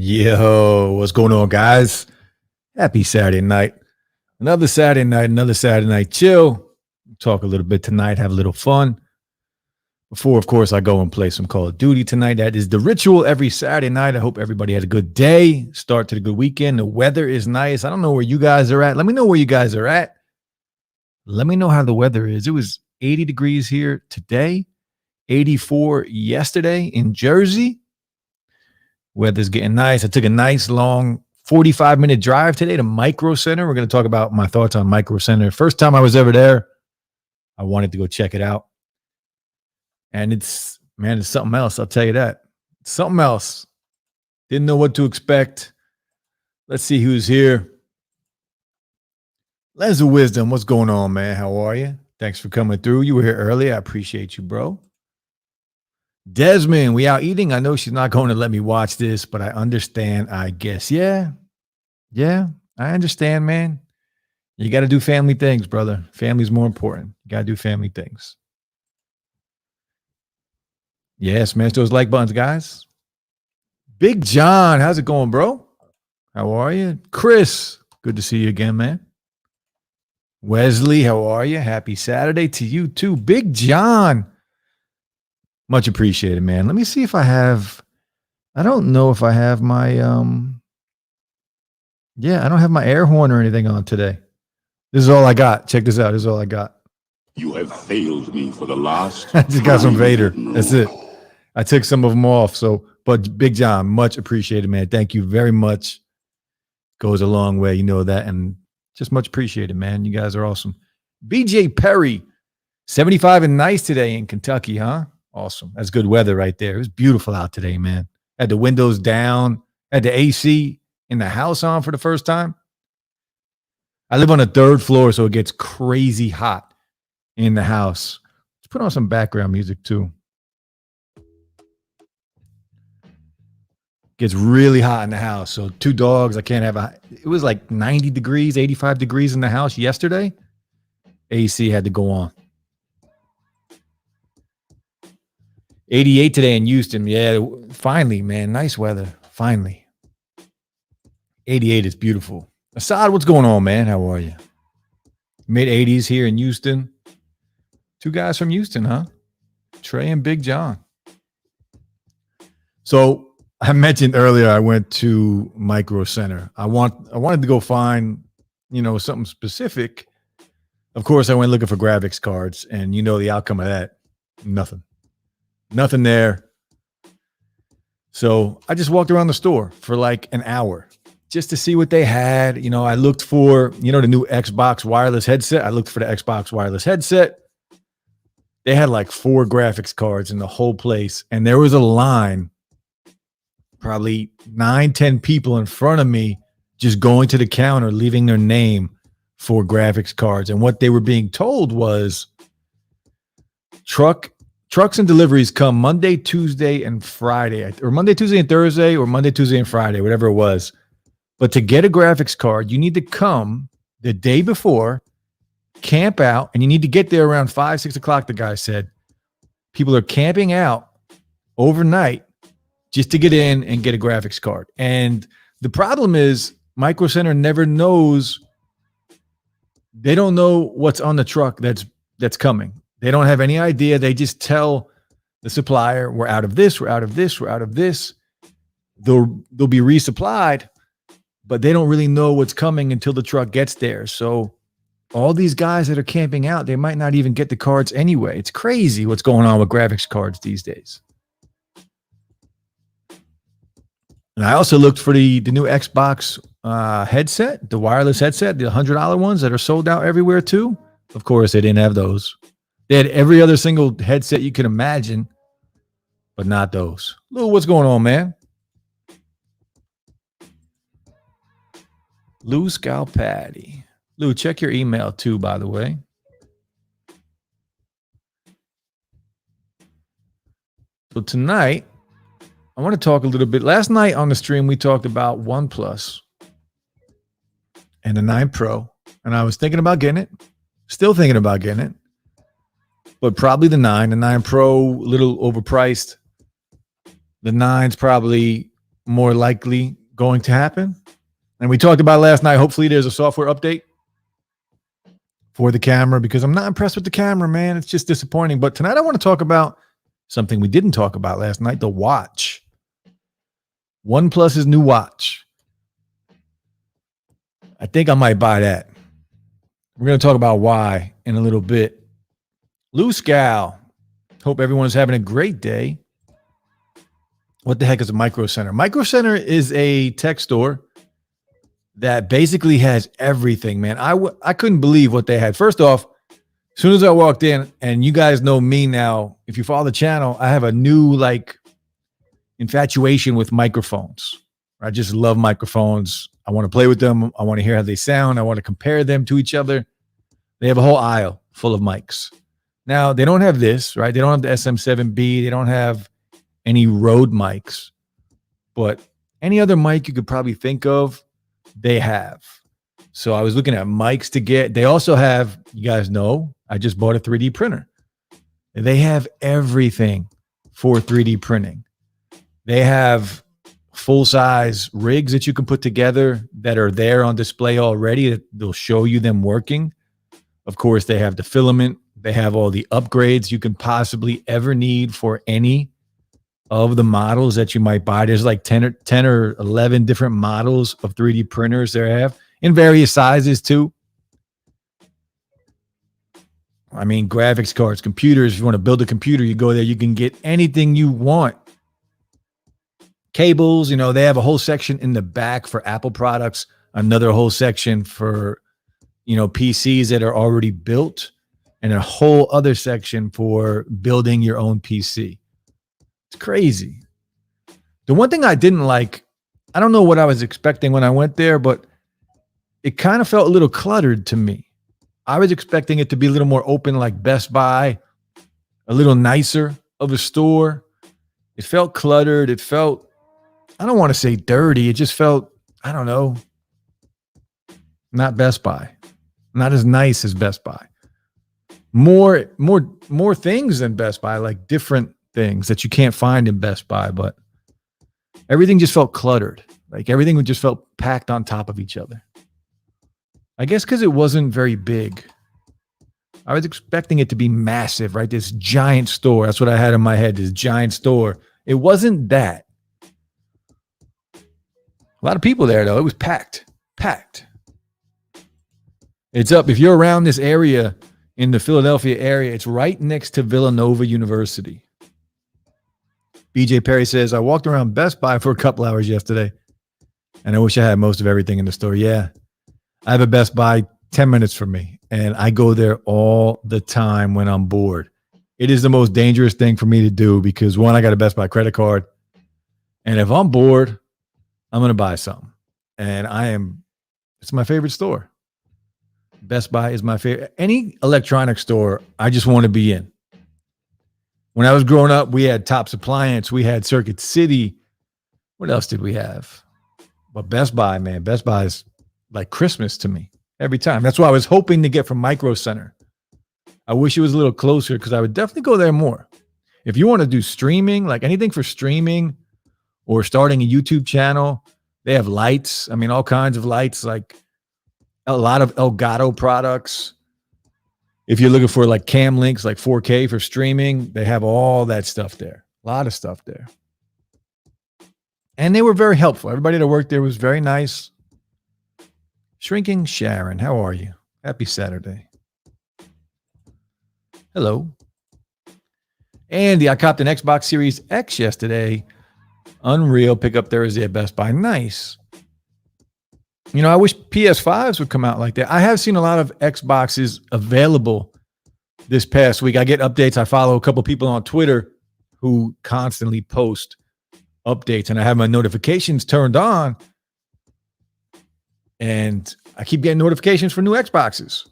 Yo, what's going on, guys? Happy Saturday night. Another Saturday night chill. Talk a little bit tonight, have a little fun. Before, of course, I go and play some Call of Duty tonight. That is the ritual every Saturday night. I hope everybody had a good day. Start to the good weekend. The weather is nice. I don't know where you guys are at. Let me know where you guys are at. Let me know how the weather is. It was 80 degrees here today, 84 yesterday in Jersey. Weather's getting nice. I took a nice long 45-minute drive today to Micro Center. We're going to talk about my thoughts on Micro Center. First time I was ever there. I wanted to go check it out. And it's something else. I'll tell you that. It's something else. Didn't know what to expect. Let's see who's here. Lens of Wisdom, what's going on, man? How are you? Thanks for coming through. You were here early. I appreciate you, bro. Desmond, we out eating? I know she's not going to let me watch this, but I understand, I guess. Yeah, I understand, man. You got to do family things, brother. Family's more important. You got to do family things. Yeah, smash those like buttons, guys. Big John, how's it going, bro? How are you? Chris, good to see you again, man. Wesley, how are you? Happy Saturday to you, too. Big John. Much appreciated, man. Let me see if I don't know if I have my, I don't have my air horn or anything on today. This is all I got. Check this out. This is all I got. You have failed me for the last. I just got some Vader. That's it. I took some of them off. But Big John, much appreciated, man. Thank you very much. Goes a long way. You know that. And just much appreciated, man. You guys are awesome. BJ Perry, 75 and nice today in Kentucky, huh? Awesome. That's good weather right there. It was beautiful out today, man. Had the windows down, had the AC in the house on for the first time. I live on the third floor, so it gets crazy hot in the house. Let's put on some background music too. Gets really hot in the house. So 2 dogs, it was like 90 degrees, 85 degrees in the house yesterday. AC had to go on. 88 today in Houston. Yeah, finally, man. Nice weather. Finally. 88 is beautiful. Assad, what's going on, man? How are you? Mid-80s here in Houston. 2 guys from Houston, huh? Trey and Big John. So I mentioned earlier I went to Micro Center. I wanted to go find, something specific. Of course, I went looking for graphics cards, and you know the outcome of that. Nothing there. So I just walked around the store for like an hour just to see what they had. I looked for, the new Xbox wireless headset. I looked for the Xbox wireless headset. They had like 4 graphics cards in the whole place. And there was a line, probably 9-10 people in front of me, just going to the counter, leaving their name for graphics cards. And what they were being told was trucks and deliveries come Monday, Tuesday, and Friday, or Monday, Tuesday, and Thursday, or Monday, Tuesday, and Friday, whatever it was. But to get a graphics card, you need to come the day before, camp out, and you need to get there around 5, 6 o'clock, the guy said. People are camping out overnight just to get in and get a graphics card. And the problem is Micro Center never knows. They don't know what's on the truck that's coming. They don't have any idea. They just tell the supplier, we're out of this, we're out of this, we're out of this. They'll be resupplied, but they don't really know what's coming until the truck gets there. So all these guys that are camping out, they might not even get the cards anyway. It's crazy what's going on with graphics cards these days. And I also looked for the new Xbox headset, the wireless headset, the $100 ones that are sold out everywhere too. Of course, they didn't have those. They had every other single headset you can imagine, but not those. Lou, what's going on, man? Lou Scalpati. Lou, check your email too, by the way. So tonight, I want to talk a little bit. Last night on the stream, we talked about OnePlus and the 9 Pro, and I was thinking about getting it. Still thinking about getting it. But probably the 9 Pro, a little overpriced. The 9's probably more likely going to happen. And we talked about last night. Hopefully there's a software update for the camera because I'm not impressed with the camera, man. It's just disappointing. But tonight I want to talk about something we didn't talk about last night, the watch. OnePlus's new watch. I think I might buy that. We're going to talk about why in a little bit. Lou Scal. Hope everyone's having a great day. What the heck is a Micro Center? Micro Center is a tech store that basically has everything, man. I couldn't believe what they had. First off, as soon as I walked in, and you guys know me now, if you follow the channel, I have a new infatuation with microphones. I just love microphones. I want to play with them. I want to hear how they sound. I want to compare them to each other. They have a whole aisle full of mics. Now, they don't have this, right? They don't have the SM7B. They don't have any Rode mics. But any other mic you could probably think of, they have. So I was looking at mics to get. They also have, you guys know, I just bought a 3D printer. They have everything for 3D printing. They have full-size rigs that you can put together that are there on display already. They'll show you them working. Of course, they have the filament. They have all the upgrades you can possibly ever need for any of the models that you might buy. There's like 10 or 11 different models of 3D printers they have in various sizes too. I mean, graphics cards, computers. If you want to build a computer, you go there, you can get anything you want. Cables, they have a whole section in the back for Apple products, another whole section for, PCs that are already built, and a whole other section for building your own PC. It's crazy. The one thing I didn't like, I don't know what I was expecting when I went there, but it kind of felt a little cluttered to me. I was expecting it to be a little more open like Best Buy, a little nicer of a store. It felt cluttered. It felt, I don't want to say dirty. It just felt, I don't know, not Best Buy. Not as nice as Best Buy. More things than Best Buy, like different things that you can't find in Best Buy, but everything just felt cluttered. Like everything just felt packed on top of each other. I guess because it wasn't very big. I was expecting it to be massive, right? This giant store. That's what I had in my head, this giant store. It wasn't that. A lot of people there, though. It was packed. It's up. If you're around this area, in the Philadelphia area, it's right next to Villanova University. BJ Perry says, I walked around Best Buy for a couple hours yesterday, and I wish I had most of everything in the store. Yeah, I have a Best Buy 10 minutes from me, and I go there all the time when I'm bored. It is the most dangerous thing for me to do because, one, I got a Best Buy credit card, and if I'm bored, I'm going to buy something. And it's my favorite store. Best Buy is my favorite. Any electronic store, I just want to be in. When I was growing up, we had Tops Appliance. We had Circuit City. What else did we have? But Best Buy, man. Best Buy is like Christmas to me every time. That's what I was hoping to get from Micro Center. I wish it was a little closer because I would definitely go there more. If you want to do streaming, like anything for streaming or starting a YouTube channel, they have lights. I mean, all kinds of lights, like a lot of Elgato products. If you're looking for like cam links, like 4K for streaming, they have all that stuff there. A lot of stuff there. And they were very helpful. Everybody that worked there was very nice. Shrinking Sharon, how are you? Happy Saturday. Hello. Andy, I copped an Xbox Series X yesterday. Unreal pickup Thursday at Best Buy. Nice. I wish PS5s would come out like that. I have seen a lot of Xboxes available this past week. I get updates. I follow a couple people on Twitter who constantly post updates, and I have my notifications turned on, and I keep getting notifications for new Xboxes.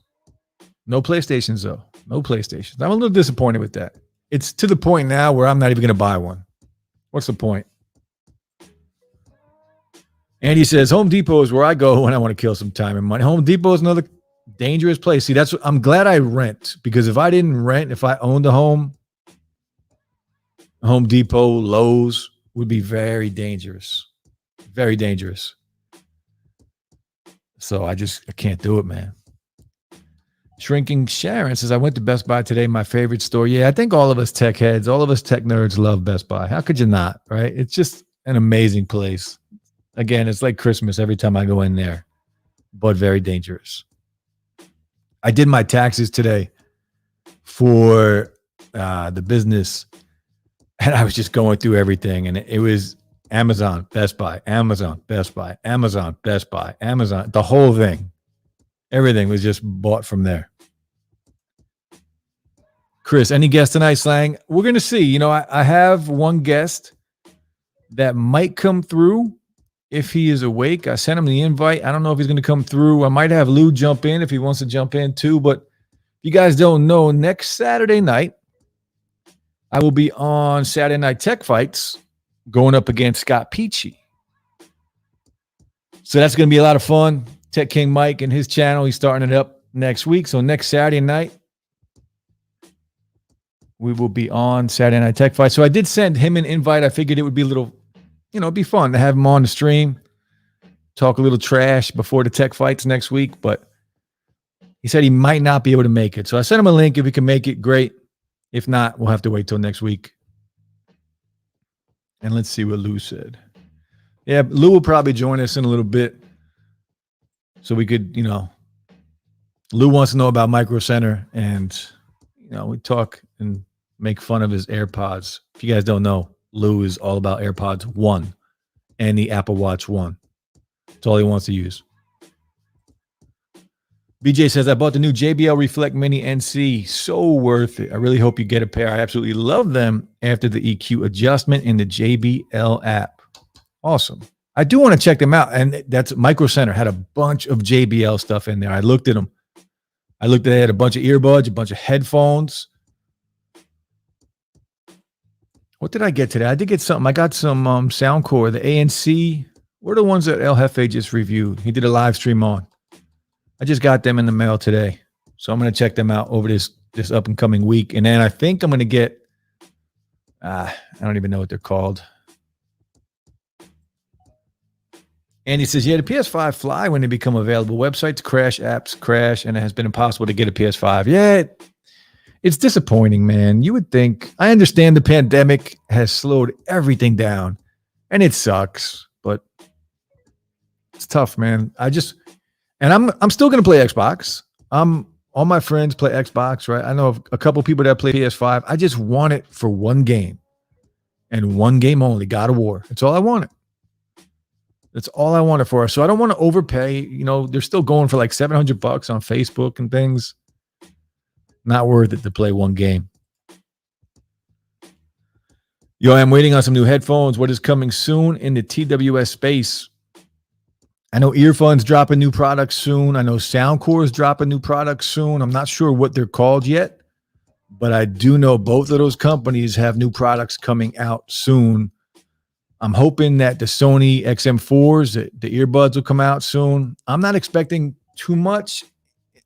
No PlayStations, though. No PlayStations. I'm a little disappointed with that. It's to the point now where I'm not even going to buy one. What's the point? Andy says, Home Depot is where I go when I want to kill some time and money. Home Depot is another dangerous place. See, I'm glad I rent, because if I didn't rent, if I owned a Home Depot, Lowe's would be very dangerous. Very dangerous. So I can't do it, man. Shrinking Sharon says, I went to Best Buy today, my favorite store. Yeah, I think all of us tech heads, all of us tech nerds love Best Buy. How could you not, right? It's just an amazing place. Again, it's like Christmas every time I go in there, but very dangerous. I did my taxes today for the business, and I was just going through everything, and it was Amazon, Best Buy, Amazon, Best Buy, Amazon, Best Buy, Amazon, the whole thing. Everything was just bought from there. Chris, any guest tonight, Slang? We're going to see. You know, I have one guest that might come through if he is awake. I sent him the invite. I don't know if he's going to come through. I might have Lou jump in if he wants to jump in too. But if you guys don't know, next Saturday night, I will be on Saturday Night Tech Fights going up against Scott Peachy. So that's going to be a lot of fun. Tech King Mike and his channel, he's starting it up next week. So next Saturday night, we will be on Saturday Night Tech Fight. So I did send him an invite. I figured it would be a little, it'd be fun to have him on the stream, talk a little trash before the Tech Fights next week. But he said he might not be able to make it. So I sent him a link. If he can make it, great. If not, we'll have to wait till next week. And let's see what Lou said. Yeah, Lou will probably join us in a little bit. So we could, Lou wants to know about Micro Center, and, we talk and make fun of his AirPods. If you guys don't know, Lou is all about AirPods 1 and the Apple Watch 1. That's all he wants to use. BJ says, I bought the new JBL Reflect Mini NC. So worth it. I really hope you get a pair. I absolutely love them after the EQ adjustment in the JBL app. Awesome. I do want to check them out. And that's Micro Center had a bunch of JBL stuff in there. I looked at them. They had a bunch of earbuds, a bunch of headphones. What did I get today? I did get something. I got some Soundcore, the ANC. What are the ones that El Jefe just reviewed? He did a live stream on. I just got them in the mail today. So I'm going to check them out over this up and coming week. And then I think I'm going to get, I don't even know what they're called. And he says, yeah, the PS5 fly when they become available. Websites crash, apps crash, and it has been impossible to get a PS5. Yeah, it's disappointing, man. You would think, I understand the pandemic has slowed everything down, and it sucks, but it's tough, man. I'm still going to play Xbox. All my friends play Xbox, right? I know of a couple people that play PS5. I just want it for one game, and one game only, God of War. That's all I wanted. That's all I wanted for us. So I don't want to overpay. They're still going for like $700 on Facebook and things. Not worth it to play one game. Yo, I'm waiting on some new headphones. What is coming soon in the TWS space? I know Earphones dropping new products soon. I know Soundcore is dropping new products soon. I'm not sure what they're called yet, but I do know both of those companies have new products coming out soon. I'm hoping that the Sony XM4s, the earbuds will come out soon. I'm not expecting too much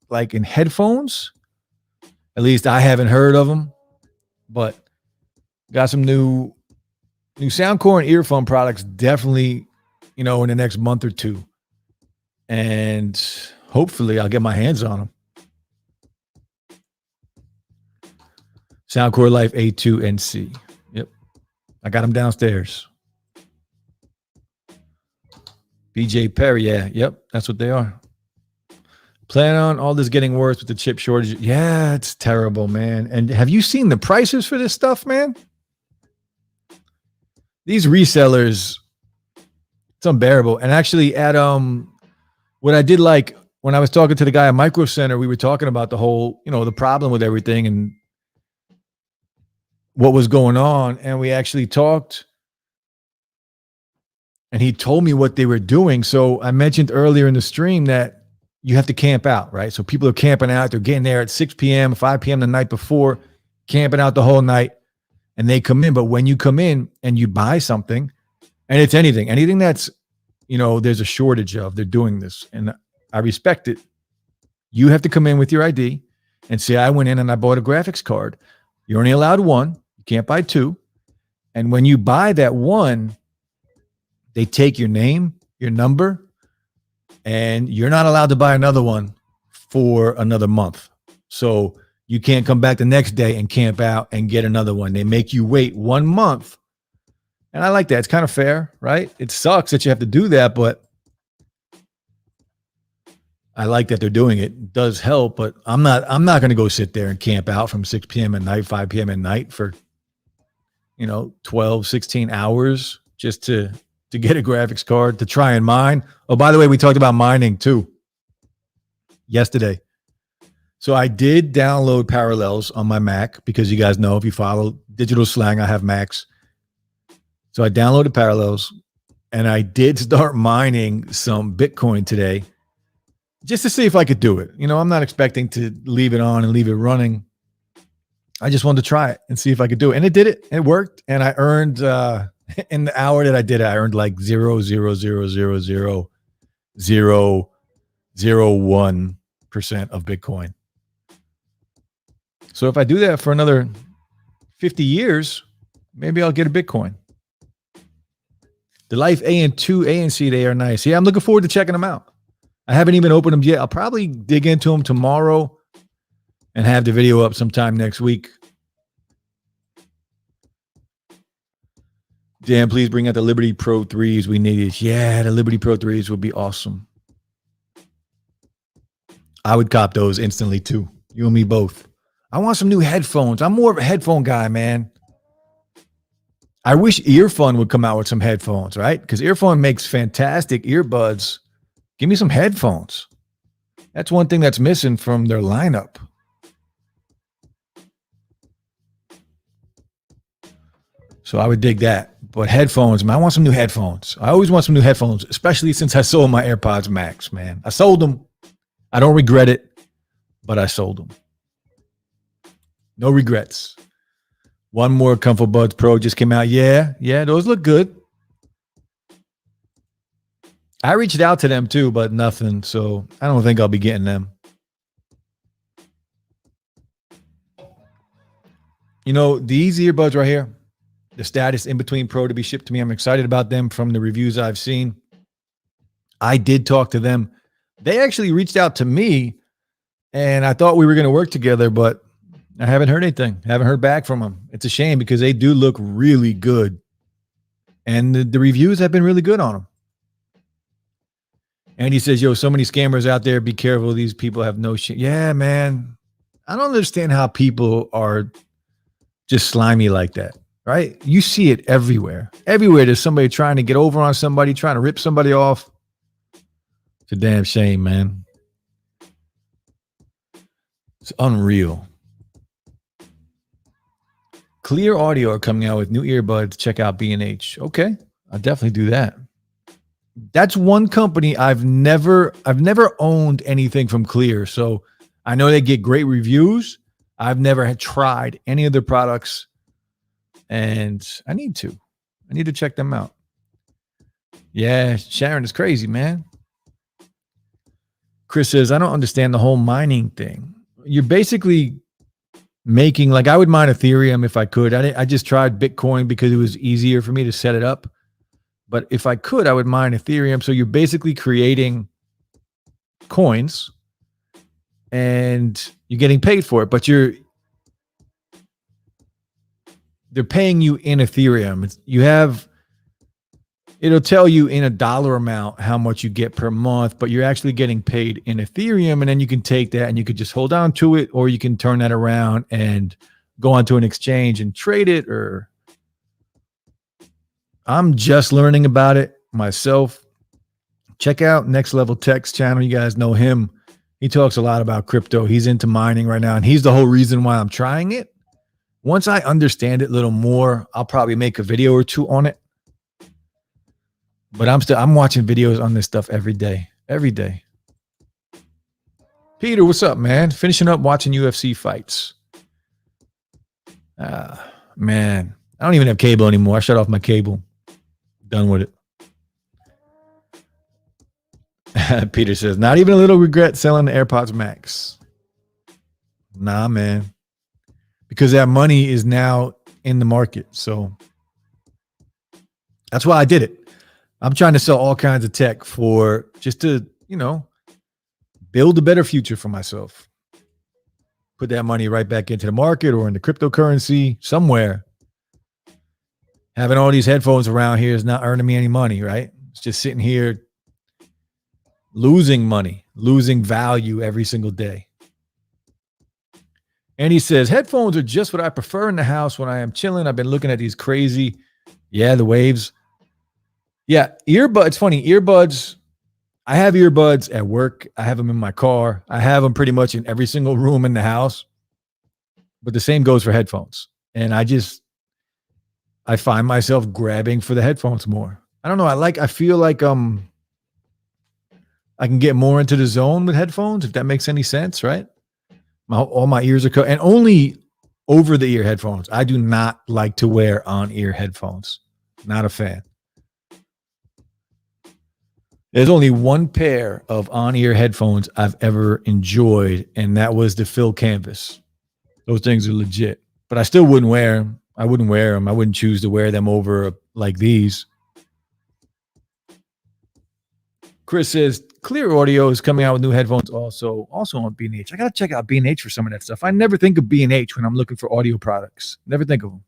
like in headphones. At least I haven't heard of them, but got some new Soundcore and earphone products definitely, in the next month or two. And hopefully I'll get my hands on them. Soundcore Life A2 NC. Yep. I got them downstairs. BJ Perry, yeah, yep, that's what they are. Plan on all this getting worse with the chip shortage. Yeah, it's terrible, man. And have you seen the prices for this stuff, man? These resellers, it's unbearable. And actually at what I did like when I was talking to the guy at Micro Center, we were talking about the whole, the problem with everything and what was going on. And we actually talked. And he told me what they were doing. So I mentioned earlier in the stream that you have to camp out, right? So people are camping out. They're getting there at 6 p.m., 5 p.m. the night before, camping out the whole night, and they come in. But when you come in and you buy something, and it's anything that's, there's a shortage of, they're doing this. And I respect it. You have to come in with your ID and say, I went in and I bought a graphics card. You're only allowed one. You can't buy two. And when you buy that one, They take your name, your number, and you're not allowed to buy another one for another month. So you can't come back the next day and camp out and get another one. They make you wait 1 month. And I like that. It's kind of fair, right? It sucks that you have to do that, but I like that they're doing it. It does help, but I'm not going to go sit there and camp out from 6 p.m. at night, 5 p.m. at night for 12, 16 hours just to get a graphics card to try and mine. Oh, by the way, we talked about mining too yesterday. So I did download Parallels on my Mac because you guys know if you follow Digital Slang, I have Macs. So I downloaded Parallels and I did start mining some Bitcoin today just to see if I could do it. I'm not expecting to leave it on and leave it running. I just wanted to try it and see if I could do it. And it did it. It worked. And I earned, in the hour that I did it, I earned like 0.0000001% of Bitcoin. So if I do that for another 50 years, maybe I'll get a Bitcoin. The Life A and 2 A and C, they are nice. Yeah, I'm looking forward to checking them out. I haven't even opened them yet. I'll probably dig into them tomorrow and have the video up sometime next week. Dan, please bring out the Liberty Pro 3s. We need it. Yeah, the Liberty Pro 3s would be awesome. I would cop those instantly too. You and me both. I want some new headphones. I'm more of a headphone guy, man. I wish Earphone would come out with some headphones, right? Because Earphone makes fantastic earbuds. Give me some headphones. That's one thing that's missing from their lineup. So I would dig that. But headphones, man, I want some new headphones. I always want some new headphones, especially since I sold my AirPods Max, man. I sold them. I don't regret it, but I sold them. No regrets. One more Comfort Buds Pro just came out. Yeah, those look good. I reached out to them too, but nothing. So I don't think I'll be getting them. These earbuds right here, the Status In Between Pro to be shipped to me. I'm excited about them from the reviews I've seen. I did talk to them. They actually reached out to me and I thought we were going to work together, but I haven't heard anything. I haven't heard back from them. It's a shame because they do look really good. And the reviews have been really good on them. And he says, so many scammers out there. Be careful. These people have no shit. Yeah, man. I don't understand how people are just slimy like that, right? You see it everywhere. Everywhere there's somebody trying to get over on somebody, trying to rip somebody off. It's a damn shame, man. It's unreal. Clear Audio are coming out with new earbuds. Check out B&H. Okay, I'll definitely do that. That's one company I've never owned anything from Clear. So I know they get great reviews. I've never had tried any of their products and I need to check them out. Yeah, Sharon is crazy, man. Chris says, I don't understand the whole mining thing. You're basically making, like I would mine Ethereum if I could. I just tried Bitcoin because it was easier for me to set it up. But if I could, I would mine Ethereum. So you're basically creating coins and you're getting paid for it, but they're paying you in Ethereum. It'll tell you in a dollar amount how much you get per month, but you're actually getting paid in Ethereum. And then you can take that and you could just hold on to it, or you can turn that around and go onto an exchange and trade it. Or I'm just learning about it myself. Check out Next Level Tech's channel. You guys know him. He talks a lot about crypto. He's into mining right now, and he's the whole reason why I'm trying it. Once I understand it a little more, I'll probably make a video or two on it. But I'm watching videos on this stuff every day. Every day. Peter, what's up, man? Finishing up watching UFC fights. Man, I don't even have cable anymore. I shut off my cable. Done with it. Peter says, not even a little regret selling the AirPods Max. Nah, man. Because that money is now in the market. So that's why I did it. I'm trying to sell all kinds of tech for just to, build a better future for myself. Put that money right back into the market or into cryptocurrency somewhere. Having all these headphones around here is not earning me any money, right? It's just sitting here losing money, losing value every single day. And he says, headphones are just what I prefer in the house when I am chilling. I've been looking at these crazy, the waves. Yeah, earbuds. It's funny, earbuds. I have earbuds at work. I have them in my car. I have them pretty much in every single room in the house. But the same goes for headphones. And I find myself grabbing for the headphones more. I don't know. I feel like I can get more into the zone with headphones, if that makes any sense, right? All my ears are and only over the ear headphones. I do not like to wear on ear headphones. Not a fan. There's only one pair of on ear headphones I've ever enjoyed, and that was the Phil Canvas. Those things are legit, but I still wouldn't wear them. I wouldn't choose to wear them over like these. Chris says Clear Audio is coming out with new headphones also on B&H. I got to check out B&H for some of that stuff. I never think of B&H when I'm looking for audio products. Never think of them.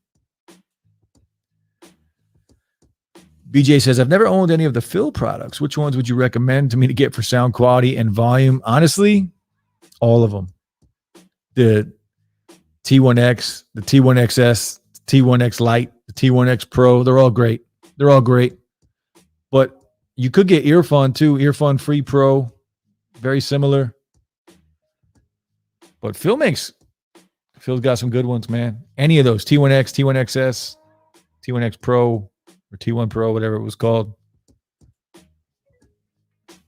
BJ says, I've never owned any of the Phil products. Which ones would you recommend to me to get for sound quality and volume? Honestly, all of them. The T1X, the T1XS, the T1X Lite, the T1X Pro, they're all great. But you could get Earfun too. Earfun Free Pro, very similar. But Phil's got some good ones, man. Any of those, T1X, T1XS, T1X Pro, or T1 Pro, whatever it was called.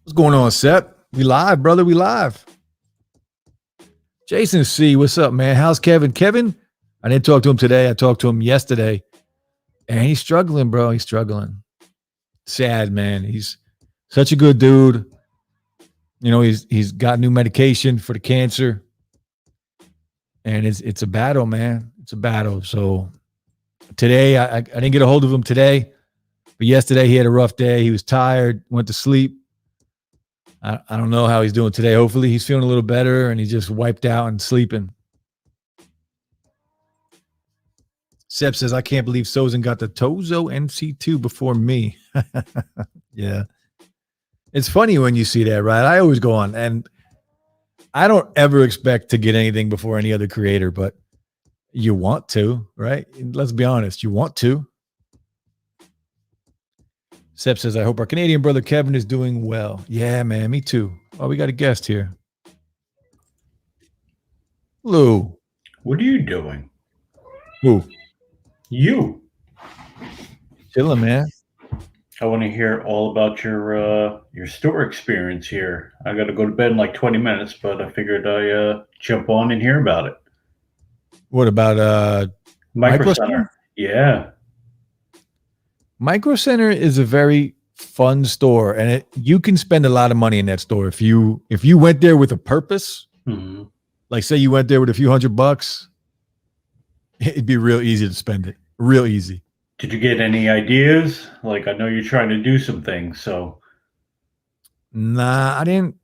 What's going on, Sep? We live, brother. We live. Jason C., what's up, man? How's Kevin? Kevin, I didn't talk to him today. I talked to him yesterday. And he's struggling, bro. He's struggling. Sad, man. He's such a good dude. He's got new medication for the cancer. And it's a battle, man. It's a battle. So today, I didn't get a hold of him today. But yesterday, he had a rough day. He was tired, went to sleep. I don't know how he's doing today. Hopefully, he's feeling a little better and he's just wiped out and sleeping. Seb says, I can't believe Sozin got the Tozo MC2 before me. Yeah. It's funny when you see that, right? I always go on, and I don't ever expect to get anything before any other creator, but you want to, right? Let's be honest. You want to. Seb says, I hope our Canadian brother Kevin is doing well. Yeah, man, me too. Oh, we got a guest here. Lou. What are you doing? Who? You. Chilling, man. I want to hear all about your store experience here. I got to go to bed in like 20 minutes, but I figured I jump on and hear about it. What about Micro Center? Yeah. Micro Center is a very fun store, and you can spend a lot of money in that store if you went there with a purpose. Mm-hmm. Like, say you went there with a few $100, it'd be real easy to spend it. Real easy. Did you get any ideas? Like, I know you're trying to do some things, so. Nah, I didn't.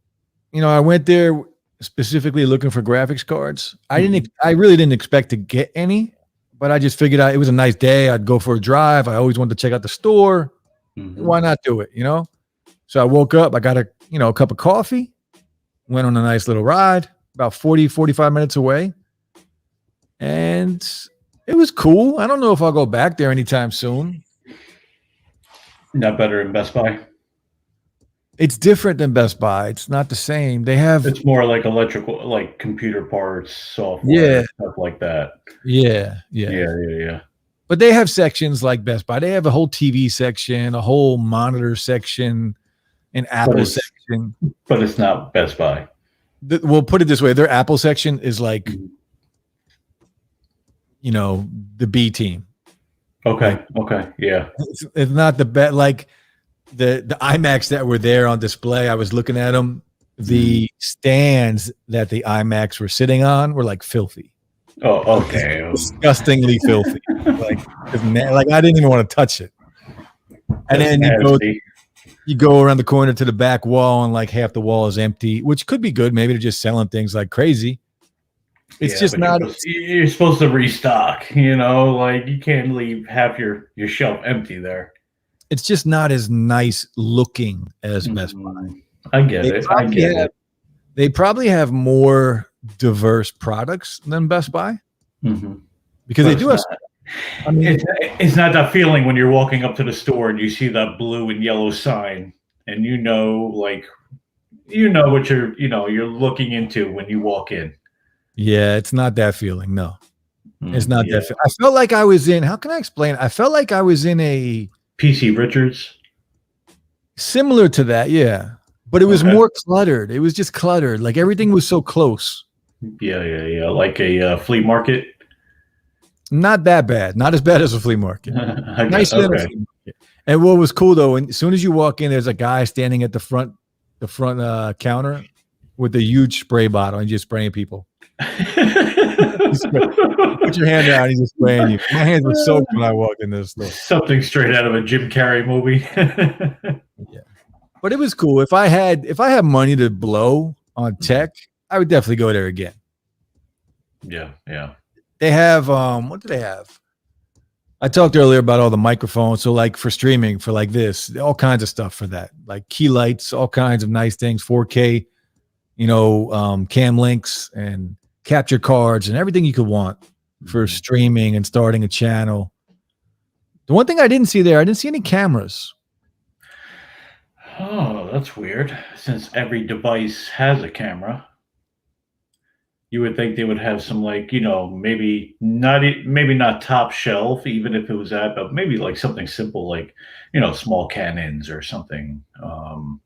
I went there specifically looking for graphics cards. I really didn't expect to get any, but I just figured out it was a nice day. I'd go for a drive. I always wanted to check out the store. Mm-hmm. Why not do it? So I woke up. I got a cup of coffee. Went on a nice little ride, about 45 minutes away, and it was cool. I don't know if I'll go back there anytime soon. Not better than Best Buy? It's different than Best Buy. It's not the same. It's more like electrical, like computer parts, software, stuff like that. Yeah. But they have sections like Best Buy. They have a whole TV section, a whole monitor section, an Apple section. But it's not Best Buy. We'll put it this way. Their Apple section is like, the B team. Okay. Yeah. It's not the best. Like the iMacs that were there on display, I was looking at them. The stands that the iMacs were sitting on were like filthy. Oh, okay. Disgustingly filthy. Like I didn't even want to touch it. And then You go around the corner to the back wall and like half the wall is empty, which could be good. Maybe they're just selling things like crazy. It's Yeah, just but not. you're supposed to restock. Like you can't leave half your shelf empty there. It's just not as nice looking as Best Buy. I get They it. I probably get have- it. They probably have more diverse products than Best Buy because they do have. I mean, It's not that feeling when you're walking up to the store and you see that blue and yellow sign, and you know what you're looking into when you walk in. yeah, it's not that feeling. No, it's not Yeah. that. I felt like I was in. How can I explain? I felt like I was in a PC Richards. similar to that. Yeah, but it was Okay. more cluttered. It was just cluttered. Like everything was so close. Yeah. Like a flea market. Not that bad. Not as bad as a flea market. Nice little Okay. flea market. And what was cool though, and as soon as you walk in, there's a guy standing at the front counter with a huge spray bottle and just spraying people. Put your hand out and he's just spraying you. My hands were soaked when I walked in this store. Something straight out of a Jim Carrey movie. But it was cool. If I had money to blow on tech, I would definitely go there again. Yeah. They have what do they have? I talked earlier about all the microphones. So like for streaming, for like this, all kinds of stuff for that. Like key lights, all kinds of nice things, 4K, cam links and capture cards and everything you could want for streaming and starting a channel. The one thing I didn't see there, I didn't see any cameras. Oh, that's weird. Since every device has a camera, you would think they would have some maybe not top shelf, even if it was that, but maybe like something simple like small Canons or something. Some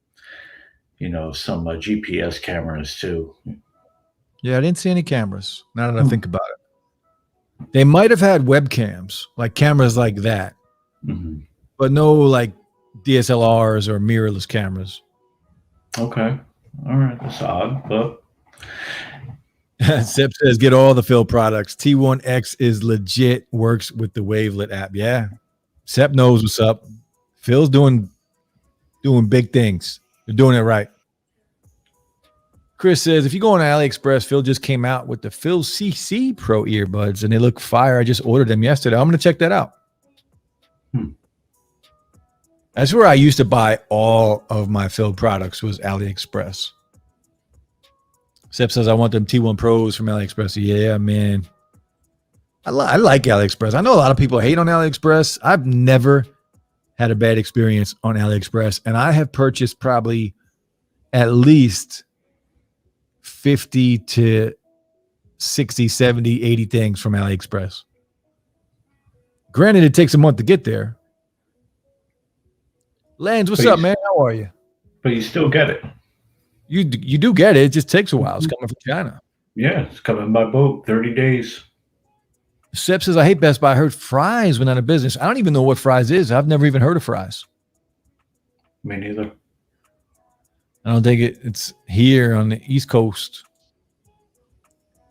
GPS cameras too. Yeah, I didn't see any cameras. Now that I think about it, they might have had webcams, like cameras like that, but no like DSLRs or mirrorless cameras. Okay, all right, that's odd, but. Sep says, get all the Phil products. T1X is legit, works with the Wavelet app. Yeah. Sep knows what's up. Phil's doing big things. They're doing it right. Chris says, if you go on AliExpress, Phil just came out with the Phil CC Pro earbuds and they look fire. I just ordered them yesterday. I'm going to check that out. That's where I used to buy all of my Phil products was AliExpress. Sep says, I want them T1 Pros from AliExpress. Yeah, man. I like AliExpress. I know a lot of people hate on AliExpress. I've never had a bad experience on AliExpress. And I have purchased probably at least 50 to 60, 70, 80 things from AliExpress. Granted, it takes a month to get there. Lance, what's up, man? How are you? But you still get it. You do get it. It just takes a while. It's coming from China. Yeah, it's coming by boat. 30 days. Sep says, I hate Best Buy. I heard Fry's went out of business. I don't even know what Fry's is. I've never even heard of Fry's. Me neither. I don't think it's here on the East Coast.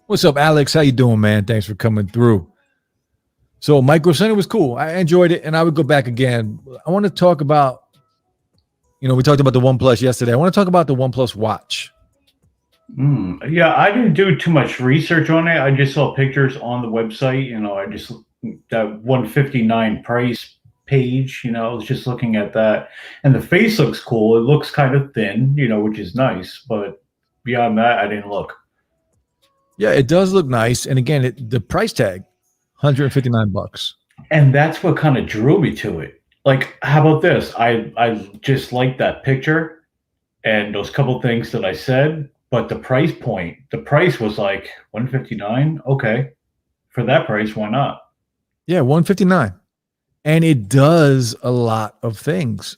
What's up, Alex? How you doing, man? Thanks for coming through. So Micro Center was cool. I enjoyed it, and I would go back again. I want to talk about, we talked about the OnePlus yesterday. I want to talk about the OnePlus Watch. Yeah, I didn't do too much research on it. I just saw pictures on the website. That 159 price page. I was just looking at that, and the face looks cool. It looks kind of thin, which is nice. But beyond that, I didn't look. Yeah, it does look nice. And again, the price tag, $159. And that's what kind of drew me to it. Like, how about this? I just like that picture and those couple things that I said, but the price was like $159. Okay. For that price, why not? Yeah, $159. And it does a lot of things.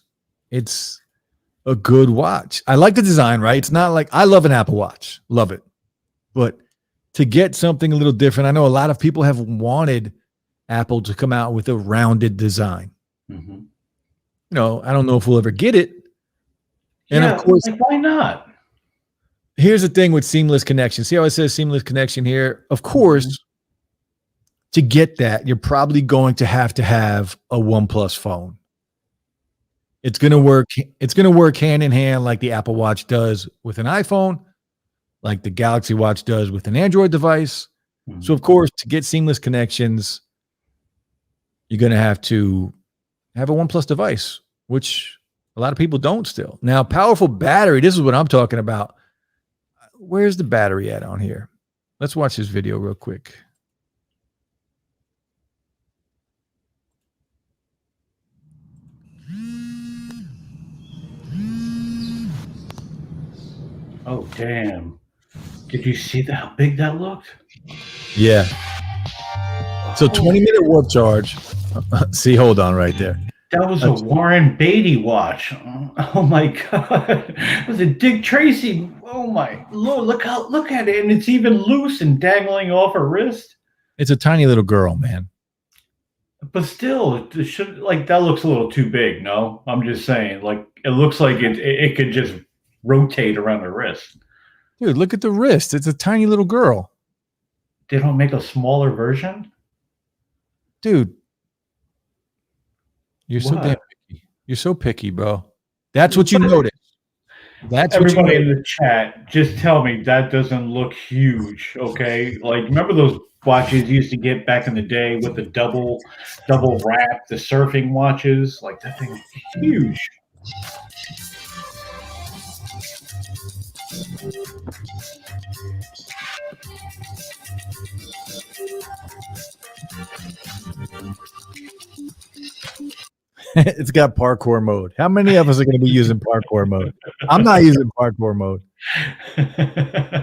It's a good watch. I like the design, right? It's not like, I love an Apple Watch. Love it. But to get something a little different, I know a lot of people have wanted Apple to come out with a rounded design. I don't know if we'll ever get it. And of course, why not? Here's the thing with seamless connection. See how it says seamless connection here? Of course, to get that, you're probably going to have a OnePlus phone. It's gonna work. It's gonna work hand in hand like the Apple Watch does with an iPhone, like the Galaxy Watch does with an Android device. So, of course, to get seamless connections, you're gonna have to have a OnePlus device, which a lot of people don't still. Now, powerful battery. This is what I'm talking about. Where's the battery at on here? Let's watch this video real quick. Oh, damn. Did you see how big that looked? Yeah. So 20-minute warp charge. See, hold on right there. That was a Warren Beatty watch. Oh my god. It was a Dick Tracy. Oh my Lord. Look at it. And it's even loose and dangling off her wrist. It's a tiny little girl, man. But still, it should, like, that looks a little too big, no? I'm just saying, like, it looks like it could just rotate around the wrist. Dude, look at the wrist. It's a tiny little girl. They don't make a smaller version? Dude, you're so damn picky. You're so picky, bro. That's what you notice. That's everybody in the chat. Just tell me that doesn't look huge, okay? Like, remember those watches you used to get back in the day with the double wrap, the surfing watches? Like, that thing is huge. It's got parkour mode. How many of us are going to be using parkour mode? I'm not using parkour mode.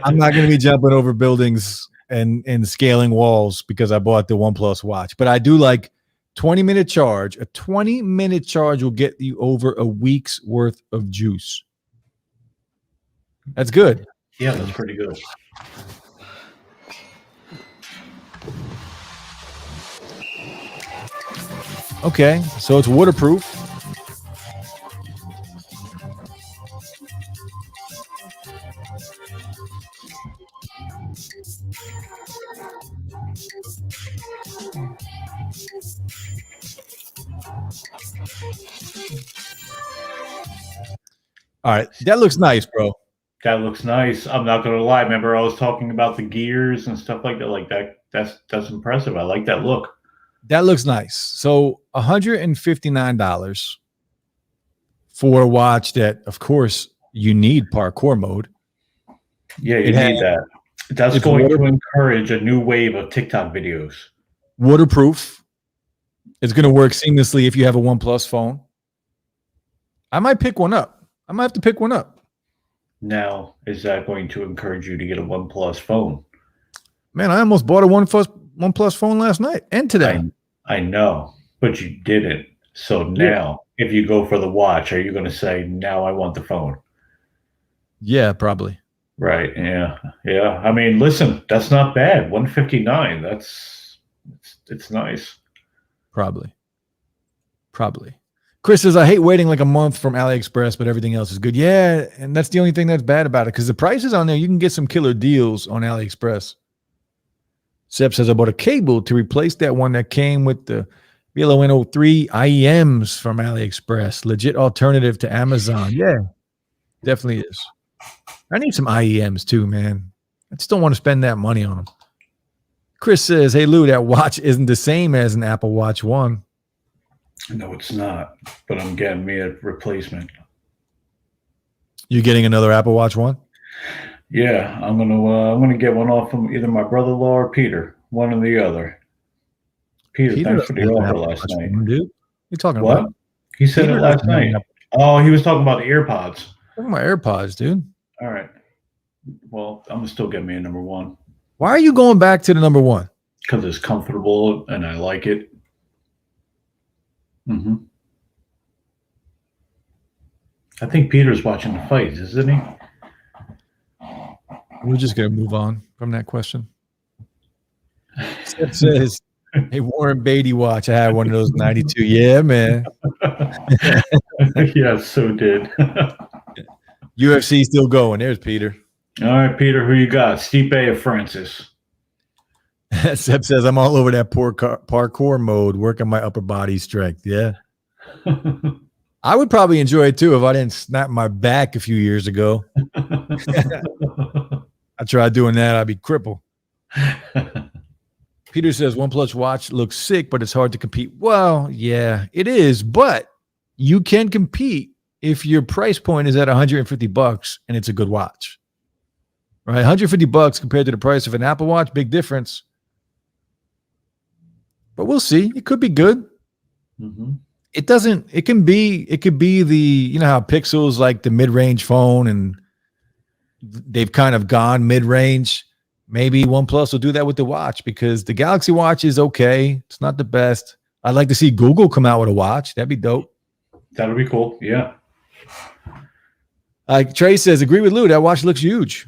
I'm not going to be jumping over buildings and scaling walls because I bought the OnePlus watch. But I do like 20-minute charge. A 20-minute charge will get you over a week's worth of juice. That's good. Yeah, that's pretty good. Okay, so it's waterproof. All right, that looks nice, bro. That looks nice. I'm not gonna lie. Remember, I was talking about the gears and stuff like that. Like that. That's impressive. I like that look. That looks nice. So $159 for a watch that, of course, you need parkour mode. Yeah, you need that. That's going to encourage a new wave of TikTok videos. Waterproof. It's going to work seamlessly if you have a OnePlus phone. I might pick one up. I might have to pick one up. Now, is that going to encourage you to get a OnePlus phone? Man, I almost bought a OnePlus phone last night and today. I know, but you didn't. So now, if you go for the watch, are you going to say, now I want the phone? Yeah, probably. Right. Yeah. Yeah. I mean, listen, that's not bad. $159. It's nice. Probably. Chris says, I hate waiting like a month from AliExpress, but everything else is good. Yeah, and that's the only thing that's bad about it because the prices on there, you can get some killer deals on AliExpress. Seb says, I bought a cable to replace that one that came with the BLON03 IEMs from AliExpress. Legit alternative to Amazon. Yeah, definitely is. I need some IEMs too, man. I just don't want to spend that money on them. Chris says, hey, Lou, that watch isn't the same as an Apple Watch 1. No, it's not. But I'm getting me a replacement. You getting another Apple Watch 1? Yeah, I'm gonna get one off from either my brother-in-law or Peter, one or the other. Peter thanks for the offer last night. Dude, you talking what? about? He said Peter it last night. Oh, he was talking about the AirPods. Talking about AirPods, dude. All right. Well, I'm gonna still get me a number 1. Why are you going back to the number 1? Because it's comfortable and I like it. Mm-hmm. I think Peter's watching the fights, isn't he? We're just going to move on from that question. It says, hey, Warren Beatty watch. I had one of those 92. Yeah, man. Yeah, so did. UFC still going. There's Peter. All right, Peter, who you got? Stipe or Francis? Seb says, I'm all over that parkour mode, working my upper body strength. Yeah. I would probably enjoy it too if I didn't snap my back a few years ago. I tried doing that, I'd be crippled. Peter says OnePlus Watch looks sick, but it's hard to compete. Well, yeah, it is, but you can compete if your price point is at $150 and it's a good watch. Right? $150 compared to the price of an Apple Watch, big difference. But we'll see. It could be good. Mm-hmm. It could be the, you know how Pixel's like the mid-range phone and they've kind of gone mid-range. Maybe OnePlus will do that with the watch because the Galaxy Watch is okay. It's not the best. I'd like to see Google come out with a watch. That'd be dope. That'll be cool. Yeah. Trey says, agree with Lou. That watch looks huge.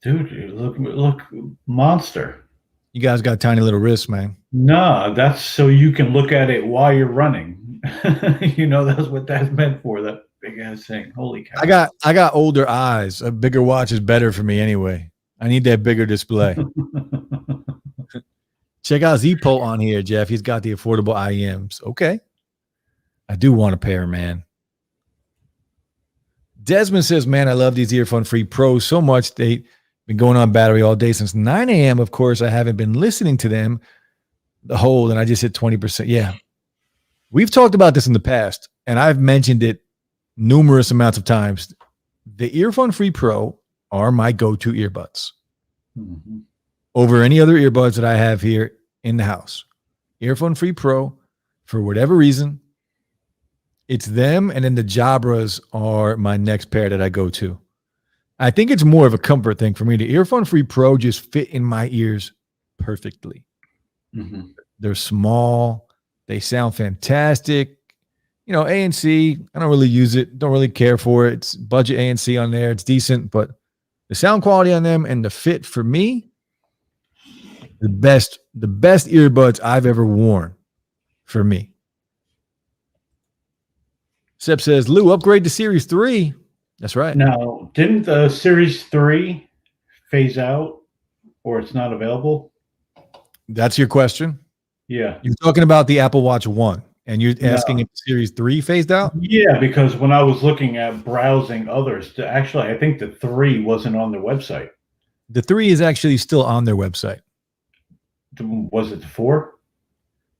Dude, look, monster. You guys got tiny little wrists, man. No, that's so you can look at it while you're running. That's what that's meant for, that big ass thing. Holy cow. I got older eyes. A bigger watch is better for me anyway. I need that bigger display. Check out Zpo on here, Jeff. He's got the affordable IEMs. Okay. I do want a pair, man. Desmond says, man, I love these Earphone Free Pros so much. They've been going on battery all day since 9 a.m. Of course, I haven't been listening to them the whole, and I just hit 20%. Yeah. We've talked about this in the past, and I've mentioned it numerous amounts of times. The Earphone Free Pro are my go-to earbuds over any other earbuds that I have here in the house. Earphone Free Pro, for whatever reason, it's them, and then the Jabras are my next pair that I go to. I think it's more of a comfort thing for me. The Earphone Free Pro just fit in my ears perfectly. Mm-hmm. They're small. They sound fantastic. ANC, I don't really use it. Don't really care for it. It's budget ANC on there. It's decent, but the sound quality on them and the fit for me, the best earbuds I've ever worn for me. Sep says, Lou, upgrade to Series 3. That's right. Now, didn't the Series 3 phase out or it's not available? That's your question? Yeah. You're talking about the Apple Watch 1 and you're asking if Series 3 phased out? Yeah, because when I was looking at browsing others, actually, I think the 3 wasn't on their website. The 3 is actually still on their website. Was it the 4?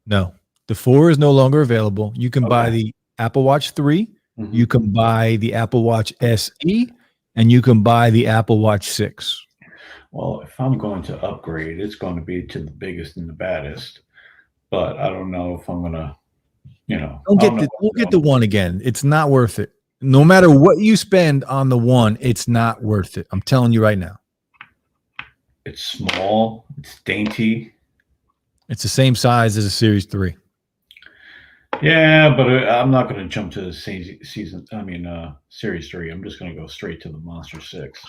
No. The 4 is no longer available. You can buy the Apple Watch 3. Mm-hmm. You can buy the Apple Watch SE, and you can buy the Apple Watch 6. Well, if I'm going to upgrade, it's going to be to the biggest and the baddest. But I don't know if I'm going to, Don't get the 1 again. It's not worth it. No matter what you spend on the 1, it's not worth it. I'm telling you right now. It's small. It's dainty. It's the same size as a Series 3. Yeah, but I'm not going to jump to the Series 3. I'm just going to go straight to the Monster 6.